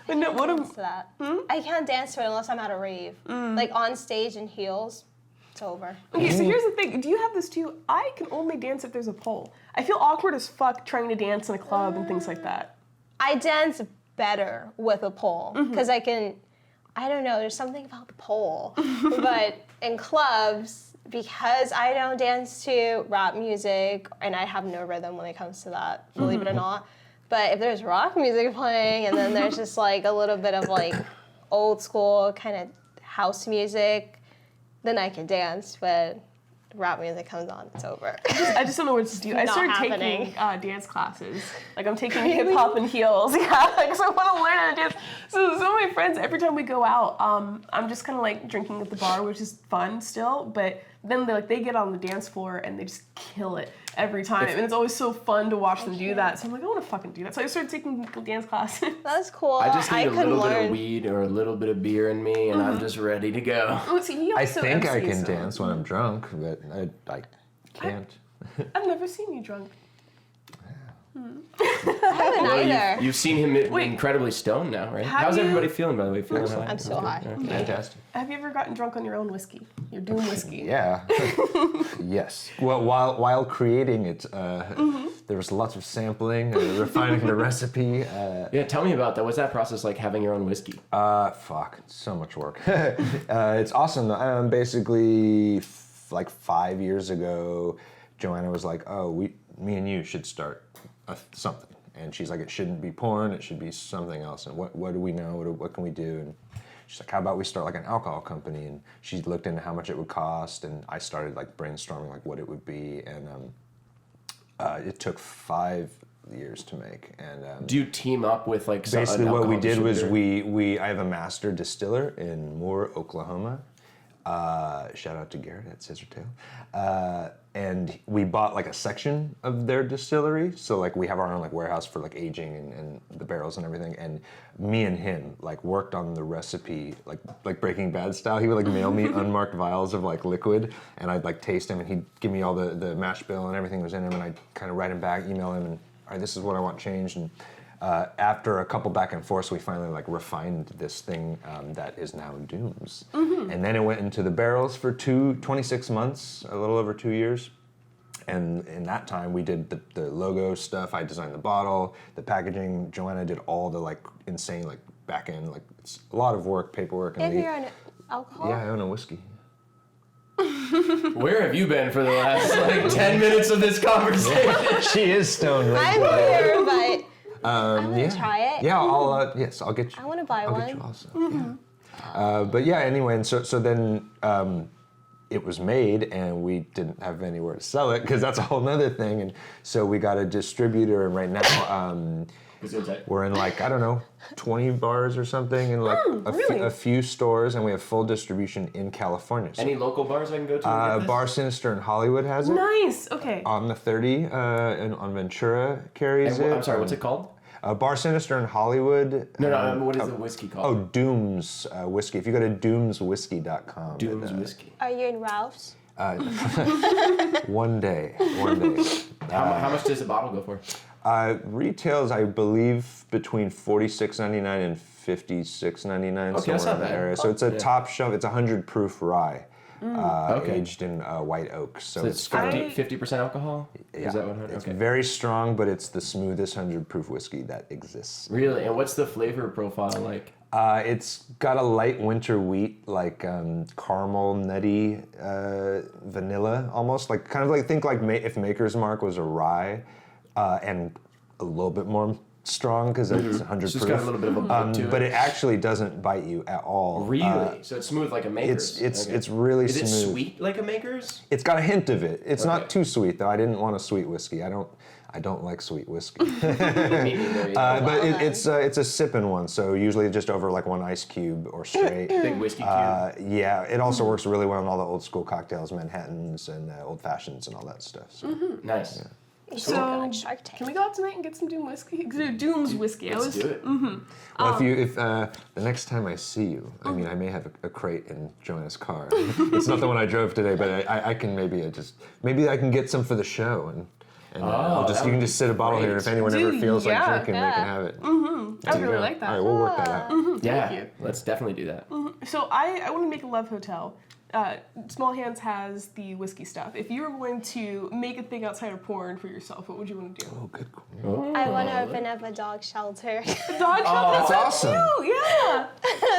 S1: But no, what
S4: dance to that. I can't dance to it unless I'm at a rave. Like on stage in heels, it's over.
S1: Okay, so here's the thing. Do you have this too? I can only dance if there's a pole. I feel awkward as fuck trying to dance in a club and things like that.
S4: I dance better with a pole because I don't know, there's something about the pole. But in clubs, because I don't dance to rap music and I have no rhythm when it comes to that, believe it or not. But if there's rock music playing and then there's just like a little bit of like old school kind of house music, then I can dance. But rap music comes on, it's over.
S1: I just don't know what to do. I
S4: not
S1: started
S4: happening.
S1: taking dance classes. Like I'm taking hip hop and heels. Yeah, like so I want to learn how to dance. So some of my friends, every time we go out, I'm just kind of like drinking at the bar, which is fun still. But then they get on the dance floor and they just kill it every time, and it's always so fun to watch them do that. So I'm like, I want to fucking do that. So I started taking dance classes.
S4: That's cool.
S3: I just need a
S4: could
S3: little bit
S4: learn.
S3: of weed or a little bit of beer in me, and I'm just ready to go.
S1: Oh, see, he
S2: I
S1: also
S2: think I
S1: MCs,
S2: can
S1: so-
S2: dance when I'm drunk, but I can't.
S1: I've never seen you drunk.
S4: I haven't either.
S3: You've seen him
S1: Wait.
S3: incredibly stoned now, right?
S1: Have
S3: How's
S1: you-
S3: everybody feeling, by the way? Feeling high?
S4: I'm so high.
S2: Fantastic.
S1: Have you ever gotten drunk on your own whiskey? Your Doom whiskey?
S2: Yeah. Yes. Well, while creating it, there was lots of sampling, refining the recipe.
S3: Yeah, tell me about that. What's that process like, having your own whiskey?
S2: Fuck, so much work. It's awesome. Basically, like 5 years ago, Joanna was like, "Oh, me and you should start something." And she's like, "It shouldn't be porn. It should be something else. And what do we know? What can we do?" And she's like, "How about we start like an alcohol company?" And she looked into how much it would cost, and I started like brainstorming like what it would be, and it took 5 years to make. And
S3: Do you team up with like some,
S2: basically
S3: an
S2: what we
S3: alcohol
S2: did was
S3: distributor?
S2: I have a master distiller in Moore, Oklahoma. Shout out to Garrett at Scissortail. And we bought like a section of their distillery. So like we have our own like warehouse for like aging and the barrels and everything. And me and him like worked on the recipe like Breaking Bad style. He would like mail me unmarked vials of like liquid, and I'd like taste them, and he'd give me all the mash bill and everything was in them, and I'd kind of write him back, email him, and all right, this is what I want changed. And after a couple back and forths, we finally like refined this thing that is now Doom's. And then it went into the barrels for 26 months, a little over 2 years. And in that time, we did the logo stuff. I designed the bottle, the packaging. Joanna did all the like insane like back end, like it's a lot of work, paperwork.
S4: If
S2: And
S4: you're on alcohol?
S2: yeah, I own a whiskey.
S3: Where have you been for the last like 10 minutes of this conversation?
S2: She is stoned right
S4: I'm
S2: now.
S4: here, but I want
S2: Yeah.
S4: to try it.
S2: Yeah, I'll get you.
S4: I want to buy
S2: I'll
S4: one.
S2: get you also. Yeah. But yeah, anyway, and so then it was made, and we didn't have anywhere to sell it because that's a whole nother thing. And so we got a distributor, and right now we're in like, I don't know, 20 bars or something, and like
S1: really?
S2: a few stores, and we have full distribution in California. So,
S3: Any local bars I can go to? and get this?
S2: Bar Sinister in Hollywood has it.
S1: Nice. Okay.
S2: On the 30, and on Ventura carries
S3: And
S2: it.
S3: I'm sorry, what's it called?
S2: Bar Sinister in Hollywood.
S3: No, what is the whiskey called?
S2: Oh, Doom's Whiskey. If you go to doomswhiskey.com.
S3: Doom's Whiskey.
S4: Are you in Ralph's?
S2: One day.
S3: How much does a bottle go for?
S2: Retails, I believe, between $46.99 and $56.99,
S3: Okay, that's
S2: somewhere
S3: not
S2: in that
S3: bad.
S2: area. So it's a
S3: Yeah.
S2: top shelf. It's 100 proof rye,
S3: Okay.
S2: aged in white oak. So
S3: So it's
S2: got
S3: 50% alcohol?
S2: yeah,
S3: Is that what?
S2: it's
S3: Okay.
S2: very strong, but it's the smoothest 100 proof whiskey that exists.
S3: Really? And what's the flavor profile like?
S2: It's got a light winter wheat, like caramel, nutty, vanilla, almost like kind of like think like if Maker's Mark was a rye, and a little bit more strong because it's 100
S3: It's
S2: proof.
S3: just got a little bit of a bite to it.
S2: But it actually doesn't bite you at all.
S3: Really? So it's smooth like a Maker's?
S2: It's really
S3: Is
S2: smooth.
S3: it sweet like a Maker's?
S2: It's got a hint of it. It's
S3: Okay.
S2: not too sweet though. I didn't want a sweet whiskey. I don't like sweet whiskey.
S3: Me neither, yeah.
S2: But
S4: then.
S2: it's a sipping one, so usually just over like one ice cube or straight.
S3: Big whiskey cube.
S2: Yeah, it also works really well in all the old school cocktails, Manhattans and old fashions and all that stuff. So.
S3: Nice.
S1: So,
S4: Like Shark Tank.
S1: can we go out tonight and get some Doom whiskey? Doom's whiskey.
S3: Let's do it.
S2: Well, if the next time I see you, I mean, I may have a crate in Joanna's car. It's not the one I drove today, but I can maybe I can get some for the show and
S3: that
S2: you
S3: would
S2: can just sit a bottle
S3: great.
S2: here. If anyone ever
S1: Dude,
S2: feels like
S1: yeah,
S2: drinking, they can have it.
S1: I
S2: There you
S1: really
S2: go.
S1: like that.
S2: All right, we'll work that out.
S3: Yeah,
S1: you.
S3: let's definitely do that.
S1: So I want to make a love hotel. Small Hands has the whiskey stuff. If you were going to make a thing outside of porn for yourself, what would you want to do?
S2: Oh, good.
S4: I want to open up a dog shelter.
S1: A dog shelter?
S2: That's awesome.
S1: Cute, yeah.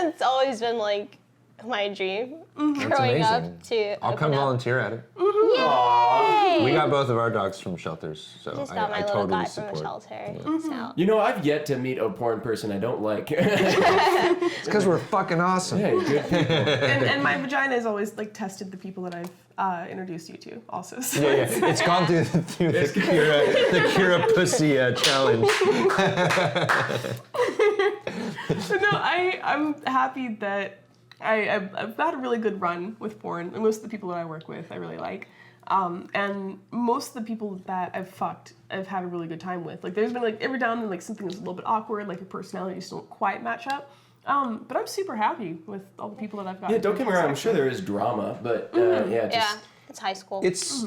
S4: It's always been like my dream
S2: That's
S4: growing up
S2: amazing.
S4: to
S2: I'll
S4: open
S2: come
S4: up.
S2: volunteer at it.
S4: Yay!
S2: We got both of our dogs from shelters, so
S4: Just got my
S2: I
S4: little
S2: totally
S4: guy from
S2: support.
S4: a shelter. So.
S3: You know, I've yet to meet a porn person I don't like.
S2: It's because we're fucking awesome.
S3: Hey, good people.
S1: And my vagina has always like tested the people that introduced you to also. So
S2: Yeah, it's gone through the Kira pussy challenge.
S1: No, I'm happy that I've had a really good run with porn. And most of the people that I work with, I really like. And most of the people that I've fucked, I've had a really good time with. Like, there's been, like, every now and then, like, something that's a little bit awkward, like, your personalities don't quite match up. But I'm super happy with all the people that I've got.
S3: Yeah, don't get me wrong, I'm sure there is drama, but
S4: Yeah, it's high school.
S2: It's,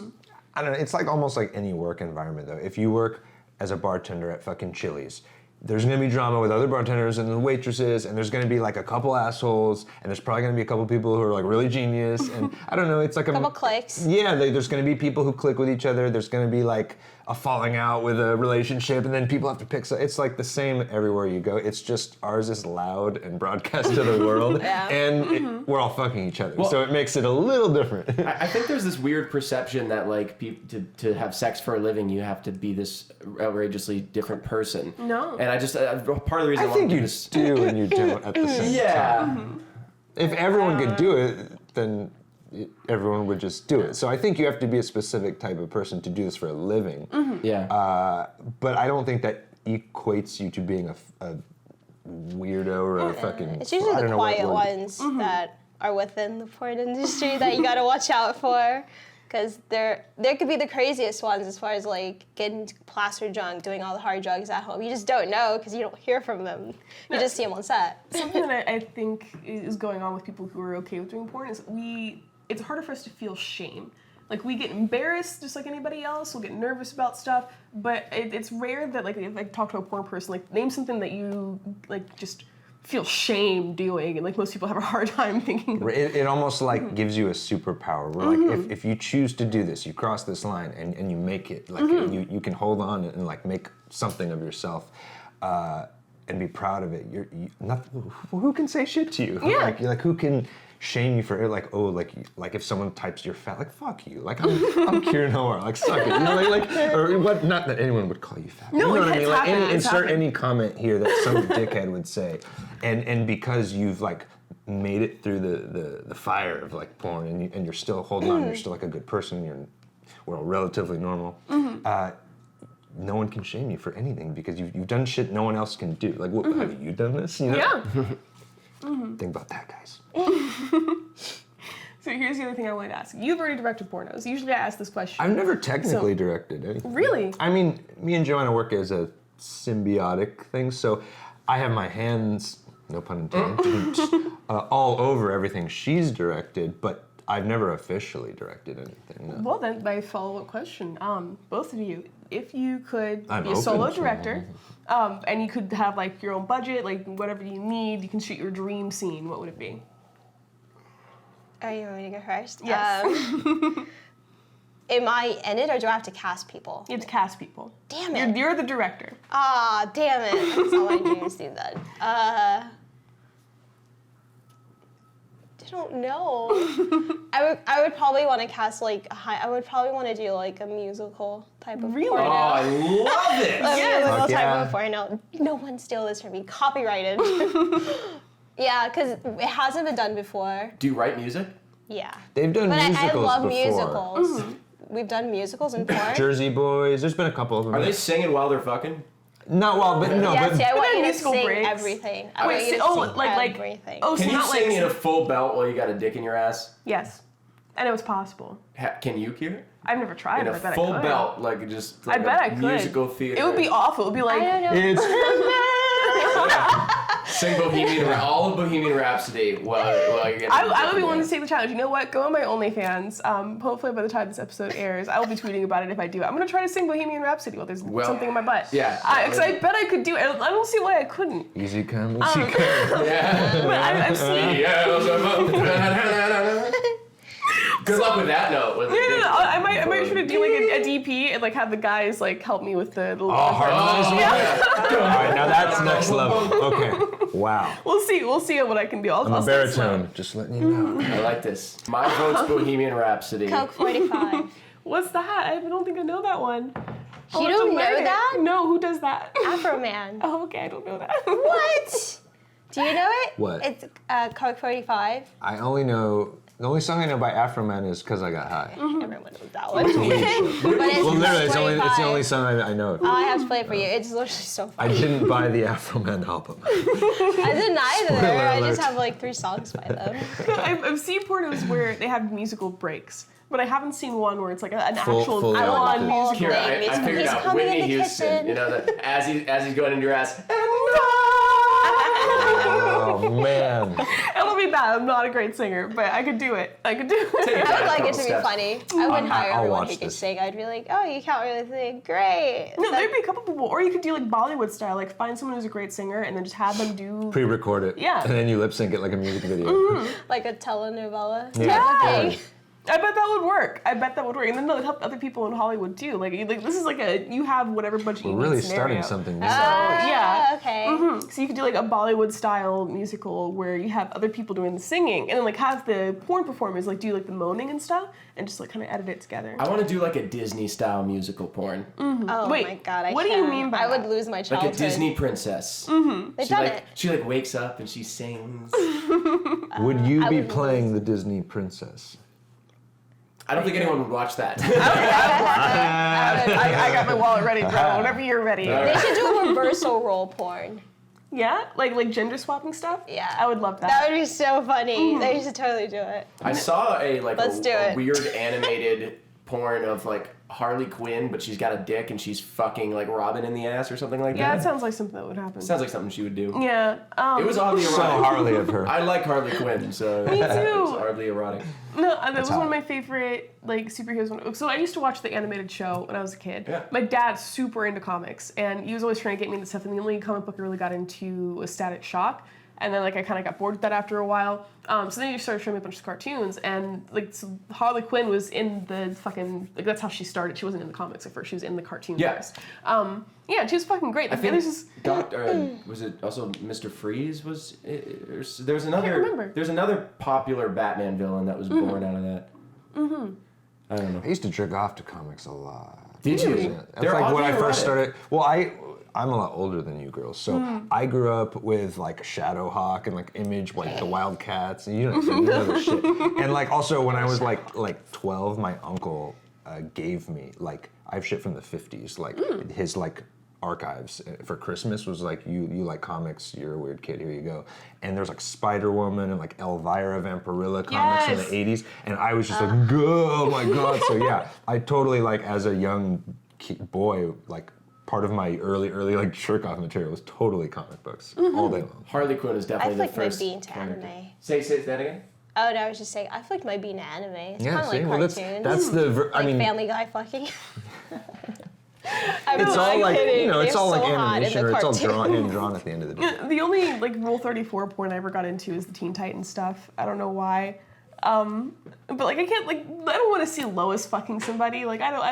S2: I don't know, it's like almost like any work environment though. If you work as a bartender at fucking Chili's, there's gonna be drama with other bartenders and the waitresses, and there's gonna be like a couple assholes, and there's probably gonna be a couple people who are like really genius, and I don't know, it's like
S4: couple clicks.
S2: Yeah, there's gonna be people who click with each other, there's gonna be like a falling out with a relationship, and then people have to pick, so it's like the same everywhere you go. It's just ours is loud and broadcast to the world, and we're all fucking each other, so it makes it a little different.
S3: I think there's this weird perception that like to have sex for a living, you have to be this outrageously different person.
S1: No.
S3: And I just part of the reason I
S2: think
S3: want to do
S2: you
S3: this.
S2: do and you don't at the same time. If everyone could do it, then everyone would just do it. So I think you have to be a specific type of person to do this for a living.
S3: Yeah.
S2: But I don't think that equates you to being a weirdo or a fucking.
S4: It's usually the quiet ones that are within the porn industry that you gotta watch out for. Because there could be the craziest ones as far as like getting plastered drunk, doing all the hard drugs at home. You just don't know because you don't hear from them. You just see them on set.
S1: Something that I think is going on with people who are okay with doing porn is it's harder for us to feel shame. Like, we get embarrassed just like anybody else. We'll get nervous about stuff, but it's rare that, like, if I talk to a porn person, like, name something that you, like, just feel shame doing, and, like, most people have a hard time thinking of it.
S2: It almost, like, gives you a superpower. Where, like, if you choose to do this, you cross this line, and you make it. Like, you can hold on and, like, make something of yourself. And be proud of it. Who can say shit to you?
S1: Yeah.
S2: Like who can shame you for it? Like, oh, like if someone types you're fat, like fuck you. Like I'm Kira Noir, like suck it. You know, like or what? Not that anyone would call you fat.
S1: No,
S2: you know what I mean? Like insert
S1: happened.
S2: any comment here that some dickhead would say, and because you've like made it through the fire of like porn, and you're still holding on, you're still like a good person. We're relatively normal. No one can shame you for anything because you've done shit no one else can do. Like, what, have you done this? You know?
S1: Yeah.
S2: Think about that, guys.
S1: So here's the other thing I wanted to ask. You've already directed pornos. Usually I ask this question.
S2: I've never technically directed anything.
S1: Really?
S2: I mean, me and Joanna work as a symbiotic thing, so I have my hands, no pun intended, all over everything she's directed, but I've never officially directed anything. No.
S1: Well, then, my follow-up question, both of you, if you could
S2: I'm
S1: be a
S2: open
S1: solo
S2: to
S1: director, and you could have like your own budget, like whatever you need, you can shoot your dream scene, what would it be?
S4: Oh, you want me to go first?
S1: Yes.
S4: Am I in it, or do I have to cast people?
S1: You have to cast people.
S4: Damn it.
S1: You're the director.
S4: Ah, damn it. That's all my dreams do then. I don't know. I would probably want to cast like I would probably want to do like a musical type of
S1: Really?
S4: porno.
S3: Oh, I love it.
S4: A musical
S2: Fuck
S4: type
S2: yeah.
S4: of porno. No one steal this from me. Copyrighted. Yeah, because it hasn't been done before.
S3: Do you write music?
S4: Yeah.
S2: They've done
S4: But
S2: musicals
S4: I love
S2: before.
S4: musicals. We've done musicals in porn.
S2: Jersey Boys. There's been a couple of them.
S3: Are they singing while they're fucking?
S2: Not well, but no,
S4: Yes,
S2: but
S4: yeah, I want you to
S1: musical
S4: sing
S1: breaks.
S4: everything. I
S1: Wait,
S4: want you to
S1: oh,
S4: sing
S1: like
S4: everything.
S1: oh, so
S3: Can you
S1: not
S3: sing
S1: like
S3: in a full belt while you got a dick in your ass?
S1: Yes, I know it's possible.
S3: Can you, Kira?
S1: I've never tried,
S3: In
S1: but
S3: a
S1: I bet
S3: full
S1: I could.
S3: belt, like just like
S1: I bet
S3: a
S1: I could.
S3: musical theater.
S1: It would be awful. It would be like
S4: I don't know.
S2: it's
S3: Sing all of Bohemian Rhapsody while you're getting.
S1: I would be willing to take the challenge. You know what? Go on my OnlyFans. Hopefully by the time this episode airs, I will be tweeting about it if I do. I'm gonna try to sing Bohemian Rhapsody while there's something in my butt.
S3: Yeah.
S1: Because I bet I could do it. I don't see why I couldn't.
S2: easy come, easy come.
S3: Yeah.
S1: But I've seen.
S3: Good luck with that note. With
S1: No. I might try to do like a DP and like have the guys like help me with the.
S2: Harmonizing.
S3: yeah.
S2: All right, now that's next level. Okay. Wow.
S1: We'll see what I can do.
S2: I'm a
S1: I'll stay slow.
S2: baritone. Just letting you know.
S3: I like this. My vote's Bohemian Rhapsody.
S4: Coke 45.
S1: What's that? I don't think I know that one.
S4: You don't know that?
S1: No, who does that?
S4: Afro Man.
S1: Oh, okay, I don't know that.
S4: What? Do you know it?
S2: What?
S4: It's Coke 45.
S2: I only know The only song I know by Afro Man is "Cause I Got High."
S4: Everyone knows that one.
S2: It's a weed show.
S4: But it's
S2: Well, literally, it's the
S4: 25.
S2: only song I know.
S4: Oh, I have to play it for you. It's literally so
S2: I
S4: funny.
S2: didn't buy the Afro Man album.
S4: I didn't either.
S2: Spoiler
S4: I just
S2: alert.
S4: have like 3 songs by them.
S1: I've seen pornos where they have musical breaks, but I haven't seen one where it's like an
S2: Full-
S1: actual
S2: full
S4: I want
S2: album.
S4: the whole
S1: musical.
S3: Kira,
S4: thing.
S3: I figured
S4: He's
S3: out
S4: coming in
S3: Whitney
S4: the
S3: Houston.
S4: kitchen.
S3: You know that as he's going into your ass.
S2: Oh man.
S1: It'll be bad. I'm not a great singer, but I could do it. I could do
S3: Take
S1: it.
S3: it.
S4: I would like it to be
S3: Steps.
S4: funny. I wouldn't hire
S2: I'll
S4: everyone
S2: watch
S4: who could
S2: this.
S4: sing. I'd be like, oh, you can't really sing. Great.
S1: No, there'd be a couple people, or you could do like Bollywood style, like find someone who's a great singer and then just have them do.
S2: Pre-record it.
S1: Yeah.
S2: And then you lip sync it like a music video.
S4: Like a telenovela.
S2: Yeah.
S4: Thing.
S1: I bet that would work. And then that would help other people in Hollywood too. Like this is like you have whatever budget you
S2: We're
S1: need
S2: really
S1: scenario.
S2: starting something new.
S1: yeah.
S4: Okay.
S1: So you could do like a Bollywood style musical where you have other people doing the singing, and then like have the porn performers like do like the moaning and stuff, and just like kind of edit it together.
S3: I want to do like a Disney style musical porn,
S4: Oh
S1: Wait,
S4: my god, I
S1: what do you
S4: can't.
S1: mean by
S4: I would
S1: that?
S4: lose my
S3: like
S4: childhood.
S3: a Disney princess.
S4: They've done it.
S3: She like wakes up and she sings.
S2: Would you be
S4: would
S2: playing the Disney princess?
S3: I don't think anyone would watch that.
S1: I got my wallet ready, bro. Whenever you're ready.
S4: They should do a reversal role porn.
S1: Yeah, like gender swapping stuff.
S4: Yeah.
S1: I would love that.
S4: That would be so funny. They should totally do it.
S3: I saw
S4: Let's do
S3: a
S4: it.
S3: weird animated porn of like Harley Quinn, but she's got a dick and she's fucking like Robin in the ass or something like
S1: Yeah,
S3: that.
S1: it sounds like something that would happen.
S3: Sounds like something she would do.
S1: Yeah.
S3: It was oddly
S2: So
S3: erotic.
S2: Harley of her.
S3: I like Harley Quinn, so
S1: Me
S3: it was
S1: too.
S3: hardly erotic.
S1: No, that was
S2: hot.
S1: one of my favorite like superheroes. So I used to watch the animated show when I was a kid.
S3: Yeah.
S1: My dad's super into comics, and he was always trying to get me into stuff. And the only comic book I really got into was Static Shock. And then like I kind of got bored with that after a while. So then he started showing me a bunch of cartoons, and like so Harley Quinn was in the fucking like that's how she started. She wasn't in the comics at first. She was in the cartoons
S3: Yeah.
S1: first. Yeah, she was fucking great.
S3: I
S1: Like,
S3: think
S1: there's this.
S3: was it also Mr. Freeze? There's another
S1: remember.
S3: there's another popular Batman villain that was born out of that. I don't know.
S2: I used to jerk off to comics a lot.
S3: Did you?
S2: Yeah. That's
S3: They're
S2: like when I
S3: oddly
S2: first
S3: erotic.
S2: started. Well, I'm a lot older than you girls, so I grew up with like Shadowhawk and like Image, like the Wildcats, and you know this shit. And like also when I was like 12, my uncle gave me like I have shit from the 50s, like his like archives for Christmas was like you like comics, you're a weird kid, here you go. And there's like Spider-Woman and like Elvira Vampirilla comics
S1: Yes.
S2: from the 80s, and I was just like, oh my god. So yeah, I totally like as a young boy like. Part of my early like jerk off material was totally comic books all day long.
S3: Harley Quinn is
S4: I
S3: definitely the
S4: flicked my
S3: first.
S4: bean to
S3: character.
S4: anime.
S3: Say that again.
S4: Oh no, I was just saying, I flicked my bean to anime. It's
S2: Yeah,
S4: kind of
S2: see,
S4: like
S2: well
S4: cartoons.
S2: that's the I
S4: like
S2: mean
S4: Family Guy fucking.
S2: it's all like
S4: kidding.
S2: you know it's
S4: They're
S2: all like
S4: so hot in
S2: animation
S4: the
S2: or it's all
S4: cartoons.
S2: hand drawn at the end of the day.
S1: The only like Rule 34 porn I ever got into is the Teen Titans stuff. I don't know why. But like I can't like I don't want to see Lois fucking somebody. Like I don't
S4: I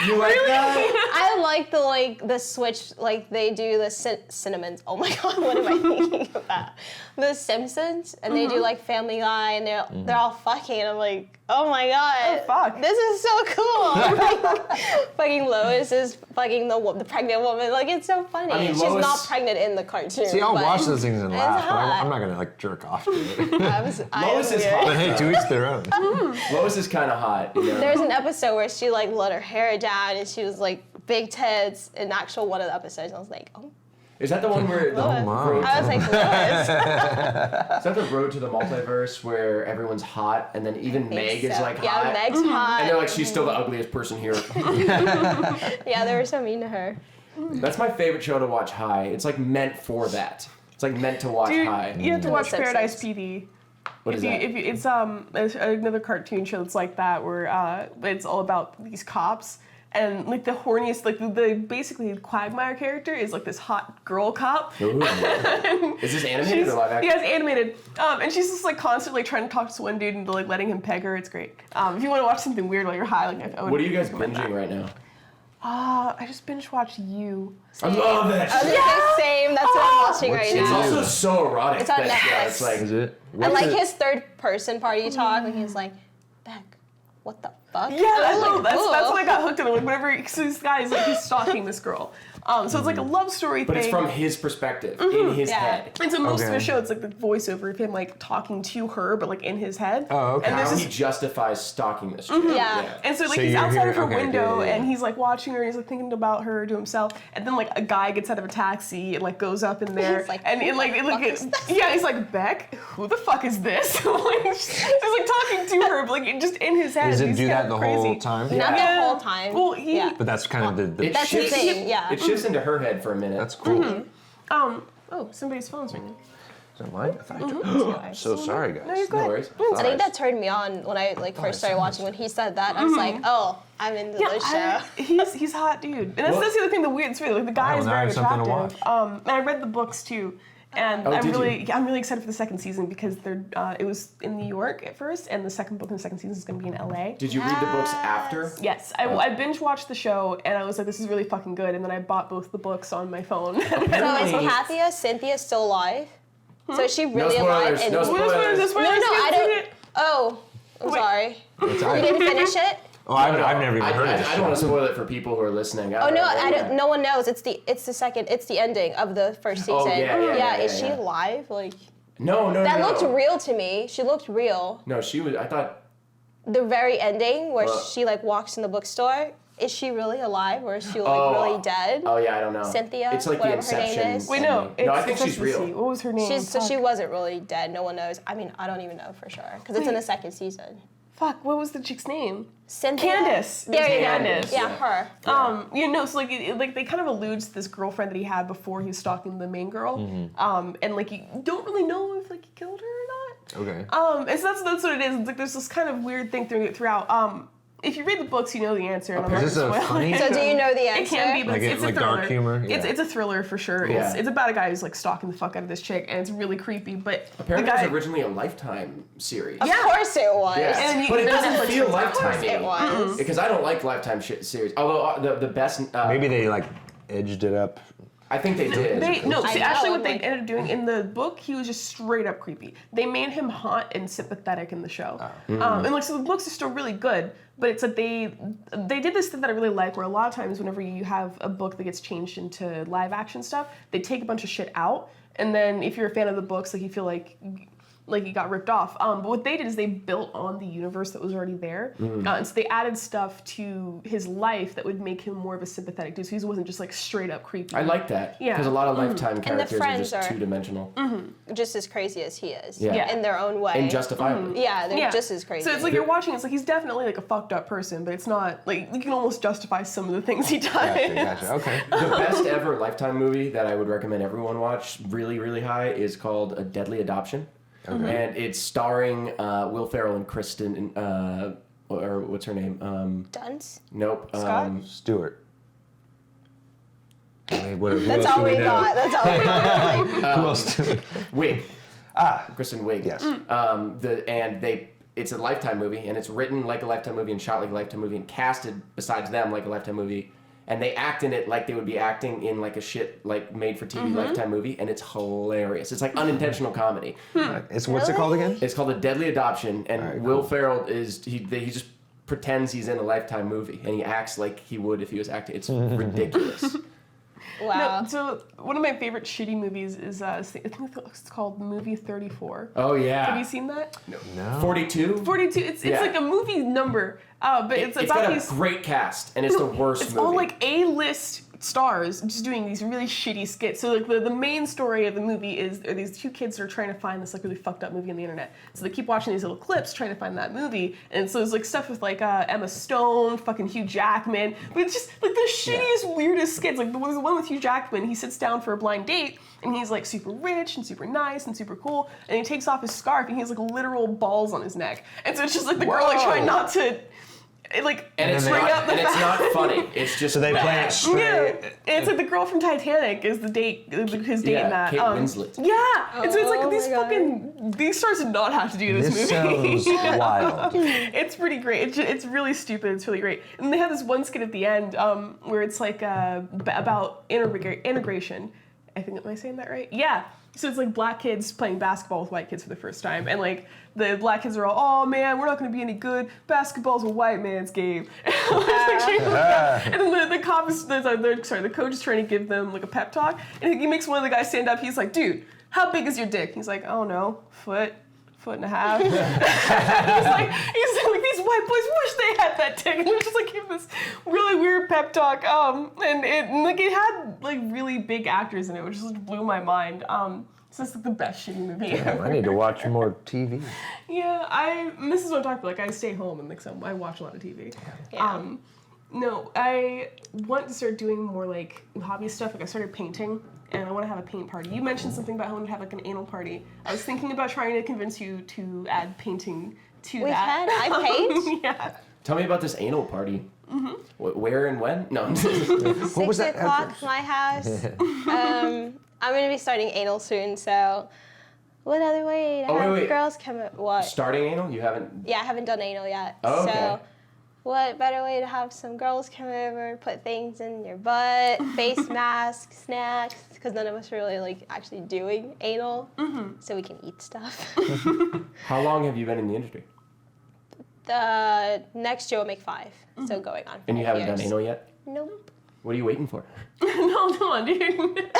S3: You like that?
S4: I like the switch, like they do the Cinnamons. Oh my god, what am I thinking about? The Simpsons, and they do like Family Guy, and they're all fucking, and I'm like, oh my god,
S1: Oh, fuck.
S4: this is so cool. Like, fucking Lois is fucking the pregnant woman. Like it's so funny.
S3: I mean,
S4: She's
S3: Lois-
S4: not pregnant in the cartoon.
S2: See, I'll
S4: but
S2: watch those things and
S4: it's
S2: laugh, but
S4: hot.
S2: I'm not gonna like jerk off to it.
S3: Lois is
S4: weird.
S3: hot.
S2: But hey, to each their own.
S3: Lois is kind of hot. You know?
S4: There's an episode where she like let her hair down and she was like big tits in actual one of the episodes. I was like, oh.
S3: Is that the one where the
S2: Oh, my.
S3: road?
S4: I was like, Lois.
S3: Is that the road to the multiverse where everyone's hot and then even Meg is
S4: So-
S3: like
S4: yeah,
S3: hot?
S4: Meg's hot.
S3: And they're like, she's still the ugliest person here.
S4: Yeah, they were so mean to her.
S3: That's my favorite show to watch high. It's like meant for that. It's like meant to watch
S1: Dude,
S3: high.
S1: you have to
S4: The
S1: watch
S4: Simpsons.
S1: Paradise PD.
S3: What is that?
S1: It's there's another cartoon show that's like that where it's all about these cops and like the horniest like the basically Quagmire character is like this hot girl cop.
S3: Ooh. Is this animated or live action?
S1: Yeah, it's animated. And she's just like constantly trying to talk to one dude into like letting him peg her. It's great. If you want to watch something weird while you're high, like I would
S3: What are you guys
S1: recommend
S3: binging
S1: that.
S3: right now?
S1: I just binge watched You.
S3: I love it.
S4: I was gonna say, same. That's what I'm watching
S2: What's
S4: right
S2: it?
S3: It's
S4: now.
S3: also so erotic.
S4: It's on
S3: that, yeah,
S4: Netflix.
S3: it's like
S2: Is it?
S4: I
S2: What's
S4: like
S2: it?
S4: his third person party talk, and he's like, Beck, what the fuck?
S1: Yeah, I
S4: was
S1: know.
S4: like,
S1: That's
S4: "Ooh."
S1: when I got hooked on it. Like whenever, so this guy is like he's stalking this girl. So it's like a love story
S3: But
S1: thing.
S3: it's from his perspective, in his
S4: Yeah.
S3: head.
S1: And so most of the
S2: Okay.
S1: show, it's like the voiceover of him like talking to her, but like in his head.
S2: Oh, okay.
S1: And
S3: How
S1: there's
S3: he
S1: this,
S3: justifies stalking this chick.
S4: Yeah.
S1: and so like
S2: So
S1: he's
S2: you're
S1: outside
S2: here-
S1: of her
S2: okay,
S1: window
S2: yeah.
S1: and he's like watching her and he's like thinking about her to himself. And then like a guy gets out of a taxi and like goes up in there
S4: He's like,
S1: and
S4: "Who
S1: it like
S4: the
S1: it, like
S4: fuck
S1: it,
S4: is this?"
S1: yeah, he's like, Beck, who the fuck is this? Like just like talking to her, but like just in his head.
S2: Does it
S1: He's
S2: do
S1: kind
S2: that
S1: of
S2: the
S1: crazy.
S2: whole time?
S4: Not
S3: Yeah.
S4: the whole time.
S1: Well, he-
S4: yeah.
S2: But that's kind of the
S3: It
S4: That's the
S3: shifts,
S4: thing, yeah.
S3: It shifts into her head for a minute.
S2: that's cool.
S1: Oh, somebody's phone's ringing.
S2: Is that mine? I thought I so sorry, guys.
S1: No, you're
S3: No
S1: good.
S3: worries.
S4: I think that turned me on when I like first started watching. When he said that, I was like, oh, I'm into this show.
S1: He's a hot dude, and that's,
S3: Well-
S1: that's the other thing. The weird, it's weird. Like the guy
S2: Wow,
S1: is
S2: now I
S1: very
S2: have something to
S1: attractive. And I read the books too, and
S3: Oh,
S1: I'm
S3: did
S1: really excited for the second season because they're it was in New York at first, and the second book in the second season is going to be in LA.
S3: Did you read the books after?
S1: Yes, I binge watched the show, and I was like, this is really fucking good, and then I bought both the books on my phone.
S4: So is Cynthia still alive? So is she really alive?
S3: spoilers, no spoilers.
S4: No, I don't. Oh, I'm sorry.
S2: It's
S4: You
S2: I,
S4: didn't finish it?
S2: oh, I've never even heard of this.
S3: I don't want to spoil it for people who are listening.
S4: Oh no, I don't. No one knows. It's the ending of the first season.
S3: Oh, yeah,
S4: Is she
S3: yeah.
S4: alive? Like
S3: No.
S4: that looked real to me. She looked real.
S3: No, she was. I thought.
S4: The very ending where
S3: Well-
S4: she like walks in the bookstore. Is she really alive or is she like
S3: Oh.
S4: really dead?
S3: Oh yeah, I don't know.
S4: Cynthia,
S3: It's like the
S4: whatever her name
S3: Inception.
S4: is.
S1: Wait, no,
S3: ending. No, I
S1: it's
S3: think she's
S1: supposed to
S3: real.
S1: be. What was her name?
S4: So she
S1: Fuck.
S4: wasn't really dead. No one knows. I mean, I don't even know for sure because it's in the second season.
S1: Fuck, what was the chick's name?
S4: Cynthia.
S1: Candace.
S4: There you go.
S3: Candace,
S4: Yeah,
S3: yeah.
S4: her.
S1: You know, so like they kind of allude to this girlfriend that he had before he was stalking the main girl, and like you don't really know if like he killed her or not.
S2: Okay.
S1: And so that's what it is. It's like there's this kind of weird thing throughout. If you read the books, you know the answer. And I'm not
S2: Is this
S1: gonna
S2: a
S1: spoil
S2: funny?
S1: it.
S4: So do you know the answer?
S1: It can be, but
S2: Like
S1: it's a
S2: like
S1: thriller.
S2: dark humor?
S1: It's
S2: Yeah.
S1: a thriller for sure.
S3: Yeah.
S1: It's about a guy who's like stalking the fuck out of this chick, and it's really creepy. But
S3: Apparently,
S1: the guy,
S3: it was originally a Lifetime series.
S4: Of course it was.
S3: Yeah.
S1: And you-
S3: But it
S1: there's
S3: doesn't
S1: Netflix
S3: feel
S1: ones. Of
S3: Lifetime.
S4: It was.
S3: Because I don't like Lifetime series. Although the best.
S2: Maybe they like edged it up.
S3: I think they did.
S1: See,
S4: I
S1: actually,
S4: know,
S1: what they
S4: like-
S1: ended up doing in the book, he was just straight up creepy. They made him hot and sympathetic in the show, and like so the books are still really good. But it's like they did this thing that I really like, where a lot of times whenever you have a book that gets changed into live action stuff, they take a bunch of shit out, and then if you're a fan of the books, like you feel like you got ripped off. But what they did is they built on the universe that was already there. And so they added stuff to his life that would make him more of a sympathetic dude. So he wasn't just like straight up creepy.
S3: I like that.
S1: Yeah.
S3: Because a lot of Lifetime characters are
S4: friends
S3: just
S4: are-
S3: two-dimensional.
S4: Just as crazy as he is.
S3: Yeah.
S4: In their own way.
S3: And justifiably.
S4: Yeah, they're just as crazy.
S1: So it's like you're watching, it's like he's definitely like a fucked up person, but it's not like you can almost justify some of the things he does.
S2: Gotcha. Okay.
S3: The best ever Lifetime movie that I would recommend everyone watch, really, really high, is called A Deadly Adoption. And it's starring Will Ferrell and Kristen, or what's her name?
S4: Dunce?
S3: Nope.
S1: Scott?
S2: Stuart. I mean, who
S4: That's
S2: else
S4: all
S2: do
S4: we
S2: know?
S4: got. That's all we got. Like,
S2: Who else?
S3: Wig. Kristen Wiig.
S2: Yes.
S3: It's a Lifetime movie, and it's written like a Lifetime movie and shot like a Lifetime movie and casted besides them like a Lifetime movie. And they act in it like they would be acting in like a shit like made for TV Lifetime movie, and it's hilarious. It's like unintentional comedy.
S2: What's it called again?
S3: It's called A Deadly Adoption, and
S2: Alright,
S3: Will
S2: cool.
S3: Ferrell he just pretends he's in a Lifetime movie, and he acts like he would if he was acting. It's ridiculous.
S4: wow.
S1: No, so one of my favorite shitty movies is I think it's called Movie 34.
S3: Oh
S1: Have you
S3: yeah.
S1: seen that?
S2: No.
S3: 42.
S1: 42. It's
S3: Yeah.
S1: like a movie number, but it's
S3: It's
S1: about
S3: got a
S1: these.
S3: great cast, and it's the worst
S1: It's
S3: movie.
S1: all like A-list stars just doing these really shitty skits. So like the main story of the movie are these two kids that are trying to find this like really fucked up movie on the internet. So they keep watching these little clips trying to find that movie, and so it's like stuff with like Emma Stone, fucking Hugh Jackman, but it's just like the shittiest, weirdest skits. Like the one with Hugh Jackman, he sits down for a blind date, and he's like super rich and super nice and super cool, and he takes off his scarf and he has like literal balls on his neck, and so it's just like the girl like trying not to.
S3: and it's
S1: bring up the
S3: it's
S1: fact.
S3: not funny. It's just
S2: So they play
S3: bad.
S2: it straight.
S1: Yeah, and it's like the girl from Titanic is the date, his date
S3: Yeah,
S1: in that.
S3: Kate Winslet.
S1: Yeah, and so it's
S4: Oh
S1: like these
S4: my God.
S1: fucking these stars did not have to do this
S2: This
S1: movie.
S2: sounds wild.
S1: It's pretty great. It's really stupid. It's really great. And they have this one skit at the end where it's like about integration. think, am I saying that right? Yeah. So it's like black kids playing basketball with white kids for the first time, and like the black kids are all, oh man, we're not going to be any good. Basketball's a white man's game. And then the cop is, the coach is trying to give them like a pep talk, and he makes one of the guys stand up. He's like, dude, how big is your dick? He's like, oh no, foot and a half. he's like, these white boys wish they had that dick. And he just like gave this really weird pep talk. And it had like really big actors in it, which just blew my mind. So it's like the best shitty movie ever.
S2: I need to watch more TV.
S1: Yeah, this is what I'm talking about. Like, I stay home and like I watch a lot of TV.
S4: Yeah.
S1: No, I want to start doing more like hobby stuff. Like I started painting, and I want to have a paint party. You mentioned something about wanting to have like an anal party. I was thinking about trying to convince you to add painting to
S4: We
S1: that.
S4: can. I paint.
S1: Yeah.
S3: Tell me about this anal party. Where and when? No. I'm just-
S2: What was
S4: 6
S2: that
S4: o'clock,
S2: address?
S4: my house. I'm going to be starting anal soon, so what other way to have
S3: wait.
S4: girls come up? What?
S3: Starting anal? You haven't?
S4: Yeah, I haven't done anal yet.
S3: Oh, okay.
S4: So what better way to have some girls come over, put things in your butt, face mask, snacks, because none of us are really like actually doing anal, so we can eat stuff.
S3: How long have you been in the industry?
S4: The next year will make 5, so going on 5
S3: And you haven't
S4: years.
S3: done anal yet?
S4: Nope.
S3: What are you waiting for?
S1: No, come on, dude.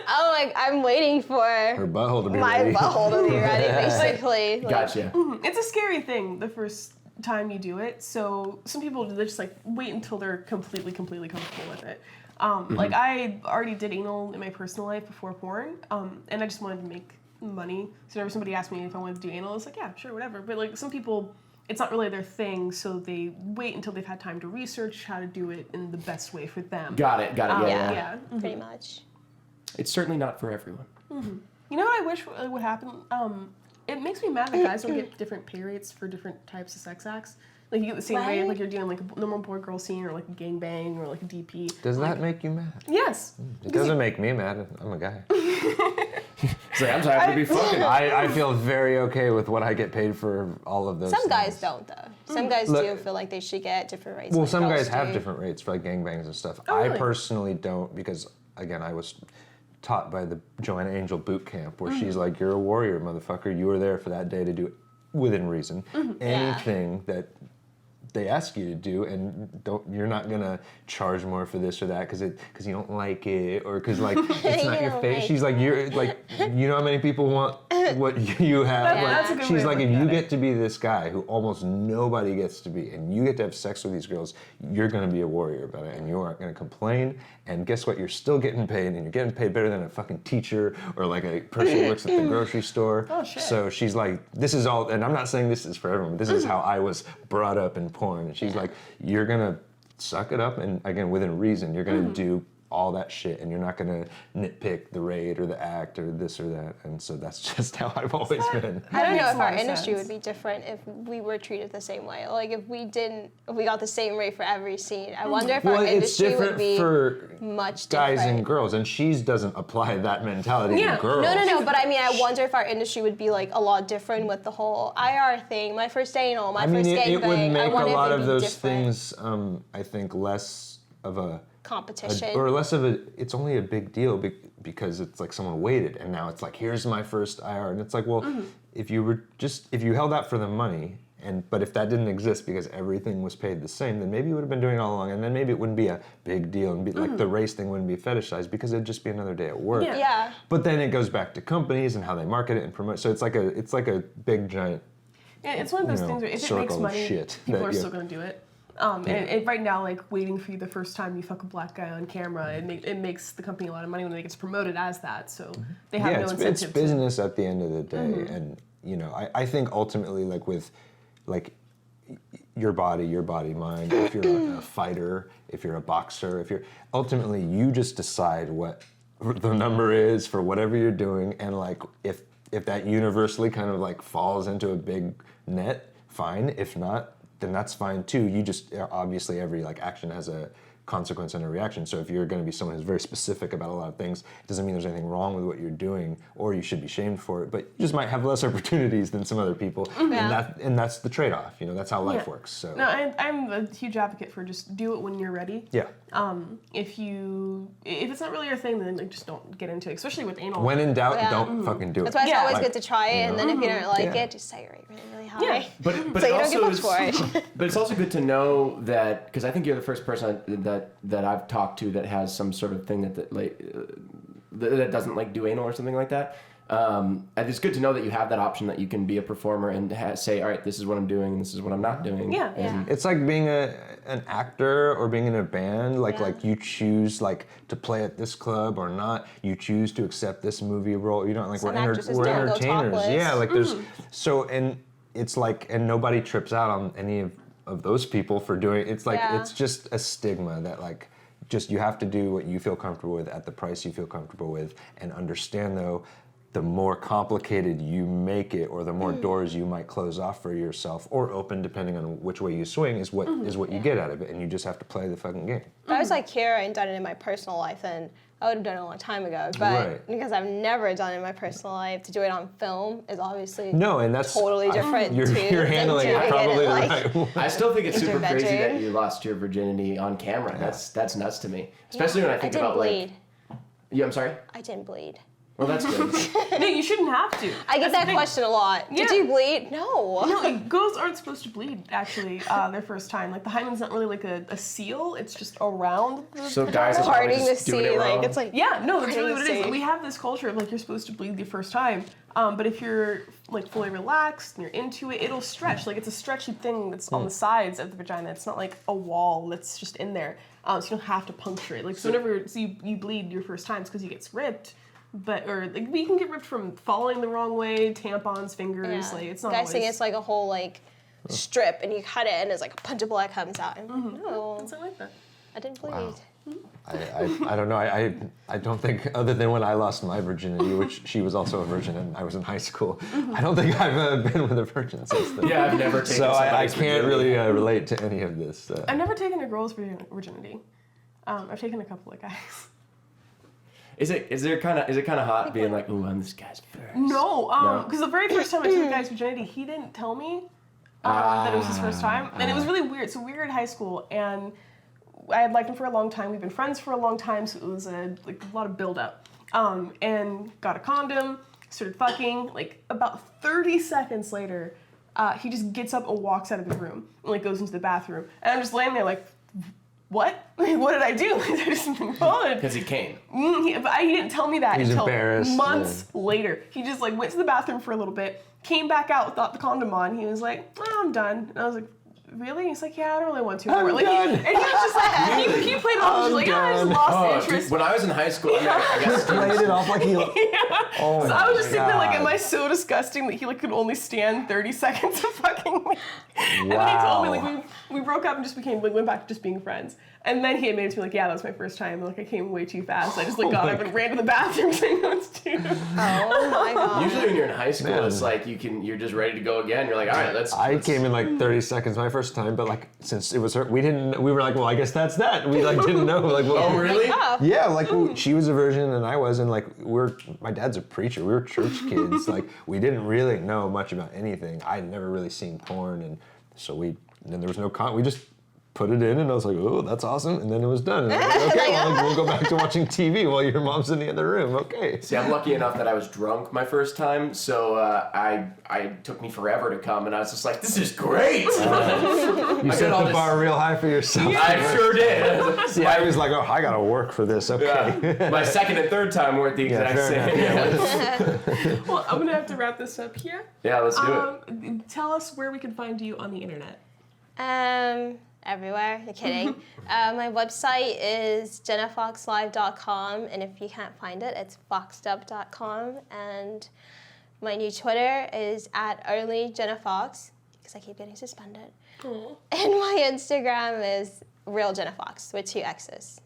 S4: I'm waiting for
S2: Her butthole to be
S4: my
S2: ready.
S4: butthole to be ready, basically. Like,
S3: Gotcha.
S1: It's a scary thing the first time you do it. So some people, they just like wait until they're completely comfortable with it. Like I already did anal in my personal life before porn, and I just wanted to make money. So whenever somebody asked me if I wanted to do anal, it's like, yeah, sure, whatever. But like some people, it's not really their thing, so they wait until they've had time to research how to do it in the best way for them.
S3: Got it. Yeah.
S1: Yeah.
S4: pretty much.
S3: It's certainly not for everyone.
S1: You know what I wish would happen? It makes me mad that guys don't get different pay rates for different types of sex acts. Like you get the same rate, like you're doing like a normal boy-girl scene or like a gangbang or like a DP.
S2: Does that make you mad?
S1: Yes.
S2: It doesn't make me mad. I'm a guy.
S3: So I'm so happy to be fucking.
S2: I feel very okay with what I get paid for all of those
S4: Some
S2: things.
S4: guys don't, though. Some guys
S2: Look-
S4: do feel like they should get different rates.
S2: Well,
S4: like
S2: some
S4: girls
S2: guys have
S4: do.
S2: different rates for like gangbangs and stuff.
S1: Oh, really?
S2: I personally don't because, again, I was taught by the Joanna Angel boot camp where she's like, you're a warrior, motherfucker. You were there for that day to do it within reason. Anything that they ask you to do, and you're not gonna charge more for this or that because you don't like it or because like it's not your
S4: don't
S2: face.
S4: like
S2: She's like, you're like, you know how many people want what you have.
S1: That-
S2: Like,
S1: that's a good way
S2: she's
S1: of
S2: like, if
S1: looking
S2: you
S1: at it.
S2: get to be this guy who almost nobody gets to be, and you get to have sex with these girls, you're gonna be a warrior about it, and you aren't gonna complain. And guess what? You're still getting paid, and you're getting paid better than a fucking teacher or like a person who works at the grocery store.
S1: Oh, shit.
S2: So she's like, this is all, and I'm not saying this is for everyone, but this is how I was brought up in porn. And she's like, you're gonna suck it up, and again, within reason, you're gonna do all that shit, and you're not gonna nitpick the rate or the act or this or that. And so that's just how I've always been.
S4: I don't
S1: makes
S4: know
S1: a
S4: if
S1: lot
S4: our
S1: of
S4: industry
S1: sense.
S4: would be different if we were treated the same way. Like if we got the same rate for every scene. I wonder if
S2: Well,
S4: our
S2: it's
S4: industry would
S2: different
S4: be
S2: for
S4: much
S2: guys
S4: different.
S2: and girls, and she doesn't apply that mentality
S1: Yeah.
S2: to girls.
S4: No, but I mean, I wonder if our industry would be like a lot different with the whole IR thing, my first anal, my
S2: I mean,
S4: first
S2: it
S4: gangbang.
S2: would
S4: I
S2: make a
S4: wonder if
S2: lot
S4: it'd
S2: of
S4: be
S2: those
S4: different
S2: things, I think, less of a
S4: competition.
S2: or less of a, it's only a big deal because it's like someone waited and now it's like, here's my first IR. And it's like, well, if you held out for the money, but if that didn't exist because everything was paid the same, then maybe you would have been doing it all along, and then maybe it wouldn't be a big deal, and be like the race thing wouldn't be fetishized because it'd just be another day at work.
S4: Yeah.
S2: But then it goes back to companies and how they market it and promote. So it's like a big giant,
S1: Yeah, it's one of those things where if it makes
S2: circle of
S1: money,
S2: shit
S1: people
S2: that
S1: are
S2: you-
S1: still going to do it. And right now, like waiting for you the first time you fuck a black guy on camera, it makes the company a lot of money when it gets promoted as that. So they have no
S2: it's
S1: incentive.
S2: business at the end of the day, and I think ultimately, like with like your body, mind. If you're a fighter, if you're a boxer, if you're ultimately you just decide what the number is for whatever you're doing, and like if that universally kind of like falls into a big net, fine. If not, then that's fine too. You just, obviously every like action has a consequence and a reaction. So if you're going to be someone who's very specific about a lot of things, it doesn't mean there's anything wrong with what you're doing or you should be shamed for it, but you just might have less opportunities than some other people. And that's the trade-off, you know, that's how life works. So
S1: no, I'm a huge advocate for just do it when you're ready.
S2: Yeah.
S1: If it's not really your thing, then like just don't get into it, especially with anal.
S2: When in doubt, don't fucking do it.
S4: That's why it's always
S1: Like,
S4: good to try it, and then if you don't like it, just set your rate really, really high.
S1: Yeah.
S3: But
S4: So
S3: it
S4: you don't get
S3: also
S4: much
S3: is,
S4: for it.
S3: but it's also good to know that, because I think you're the first person that I've talked to that has some sort of thing that doesn't like do anal or something like that. And it's good to know that you have that option, that you can be a performer and say, all right, this is what I'm doing and this is what I'm not doing.
S1: Yeah.
S3: And
S2: It's like being an actor or being in a band. Like you choose like to play at this club or not. You choose to accept this movie role. You don't like
S4: Some
S2: we're
S4: actresses
S2: we're
S4: don't go
S2: entertainers.
S4: topless.
S2: Yeah, like there's so, and it's like, and nobody trips out on any of those people for doing. It's like it's just a stigma that like just you have to do what you feel comfortable with at the price you feel comfortable with, and understand though, the more complicated you make it, or the more doors you might close off for yourself, or open, depending on which way you swing, is what you get out of it, and you just have to play the fucking game.
S4: If I was like Kira and done it in my personal life, then I would have done it a long time ago. But because I've never done it in my personal life, to do it on film is obviously
S2: and that's
S4: totally different.
S2: You're handling it probably the right way.
S3: I still think it's
S4: Into
S3: super
S4: your
S3: crazy that
S4: bedroom.
S3: you lost your virginity on camera. That's nuts to me, especially when I think about
S4: bleed.
S3: like. Yeah, I'm sorry.
S4: I didn't bleed.
S3: Well, that's good.
S1: No, you shouldn't have to.
S4: I get that question a lot. Did
S1: Yeah.
S4: you bleed? No.
S1: No, girls aren't supposed to bleed, actually, their first time. Like, the hymen's not really like a seal, it's just around the
S3: So guys are probably
S4: Parting the
S3: just doing
S4: sea,
S3: it wrong.
S4: like it's like
S1: Yeah, no, that's really what it
S4: Crazy.
S1: is. We have this culture of like you're supposed to bleed the first time, but if you're like fully relaxed and you're into it, it'll stretch. Like it's a stretchy thing that's on the sides of the vagina. It's not like a wall that's just in there, so you don't have to puncture it. Like so whenever you bleed your first time, it's because you get ripped, or like you can get ripped from falling the wrong way, tampons, fingers. Like it's not.
S4: Guys
S1: always...
S4: think it's like a whole like strip, and you cut it, and it's like a bunch of blood comes out. No,
S1: It's not like that.
S4: I didn't bleed.
S2: Wow. I don't know. I don't think, other than when I lost my virginity, which she was also a virgin and I was in high school, I don't think I've been with a virgin since then.
S3: Yeah, I've never taken.
S2: So I
S3: somebody's
S2: can't
S3: virginity.
S2: really relate to any of this.
S1: I've never taken a girl's virginity. I've taken a couple of guys.
S3: Is it kind of hot being like, ooh, I'm this guy's first?
S1: No, because the very first time I took a guy's virginity, he didn't tell me that it was his first time, and it was really weird. So we were in high school, and I had liked him for a long time. We've been friends for a long time, so it was a lot of build up. And got a condom, started fucking. Like about 30 seconds later, he just gets up and walks out of the room and like goes into the bathroom, and I'm just laying there like, what? What did I do? Like, there's something wrong.
S3: Because he came.
S1: But he didn't tell me that
S2: He's
S1: until
S2: embarrassed,
S1: months later. He just like went to the bathroom for a little bit, came back out without the condom on. He was like, oh, I'm done. And I was like, really? He's like, yeah, I don't really want to anymore. Like,
S2: done.
S1: and he was just like, he played it off. He was like, I just lost interest.
S3: Dude, when I was in high school, I guess
S2: Played it off like he. Oh
S1: So I was just sitting there like,
S2: God.
S1: am I so disgusting that he like could only stand 30 seconds of fucking me? And then he told me like we broke up and just went back to just being friends. And then he admitted to me like, yeah, that was my first time. Like I came way too fast. I just like got up and ran to the bathroom saying no, it's too.
S4: Oh my god.
S3: Usually when you're in high school,
S2: Man.
S3: it's like you're just ready to go again. You're like, all right, let's.
S2: I came in like 30 seconds my first time, but like since it was her, we were like, well, I guess that's that. We like didn't know. Like, well,
S3: Oh, really?
S2: yeah, like she was a virgin and I wasn't. Like my dad's a preacher. We were church kids. Like we didn't really know much about anything. I'd never really seen porn, and so then there was no we just put it in, and I was like, oh, that's awesome, and then it was done. And I was like, okay, well, like, we'll go back to watching TV while your mom's in the other room. Okay.
S3: See, I'm lucky enough that I was drunk my first time, so I took me forever to come, and I was just like, this is great.
S2: You set
S3: all
S2: the
S3: this-
S2: bar real high for yourself.
S3: I sure did.
S2: See, I was like, oh, I gotta work for this. Okay.
S3: Yeah. My second and third time weren't the exact
S2: fair
S3: same.
S1: Well, I'm gonna have to wrap this up here.
S3: Yeah, let's do it.
S1: Tell us where we can find you on the internet.
S4: Everywhere. You're kidding. My website is jennafoxlive.com, and if you can't find it, it's foxdub.com. And my new Twitter is @earlyjennafox, because I keep getting suspended.
S1: Aww.
S4: And my Instagram is realjennafox with 2 X's.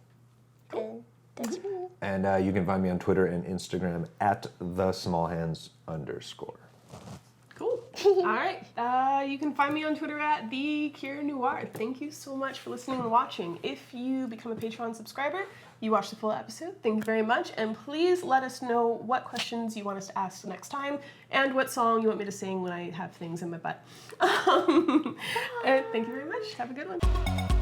S4: And that's me.
S2: And you can find me on Twitter and Instagram @thesmallhands_.
S1: Cool. All right. You can find me on Twitter at the Kira Noir. Thank you so much for listening and watching. If you become a Patreon subscriber, you watch the full episode. Thank you very much. And please let us know what questions you want us to ask next time and what song you want me to sing when I have things in my butt. And thank you very much. Have a good one.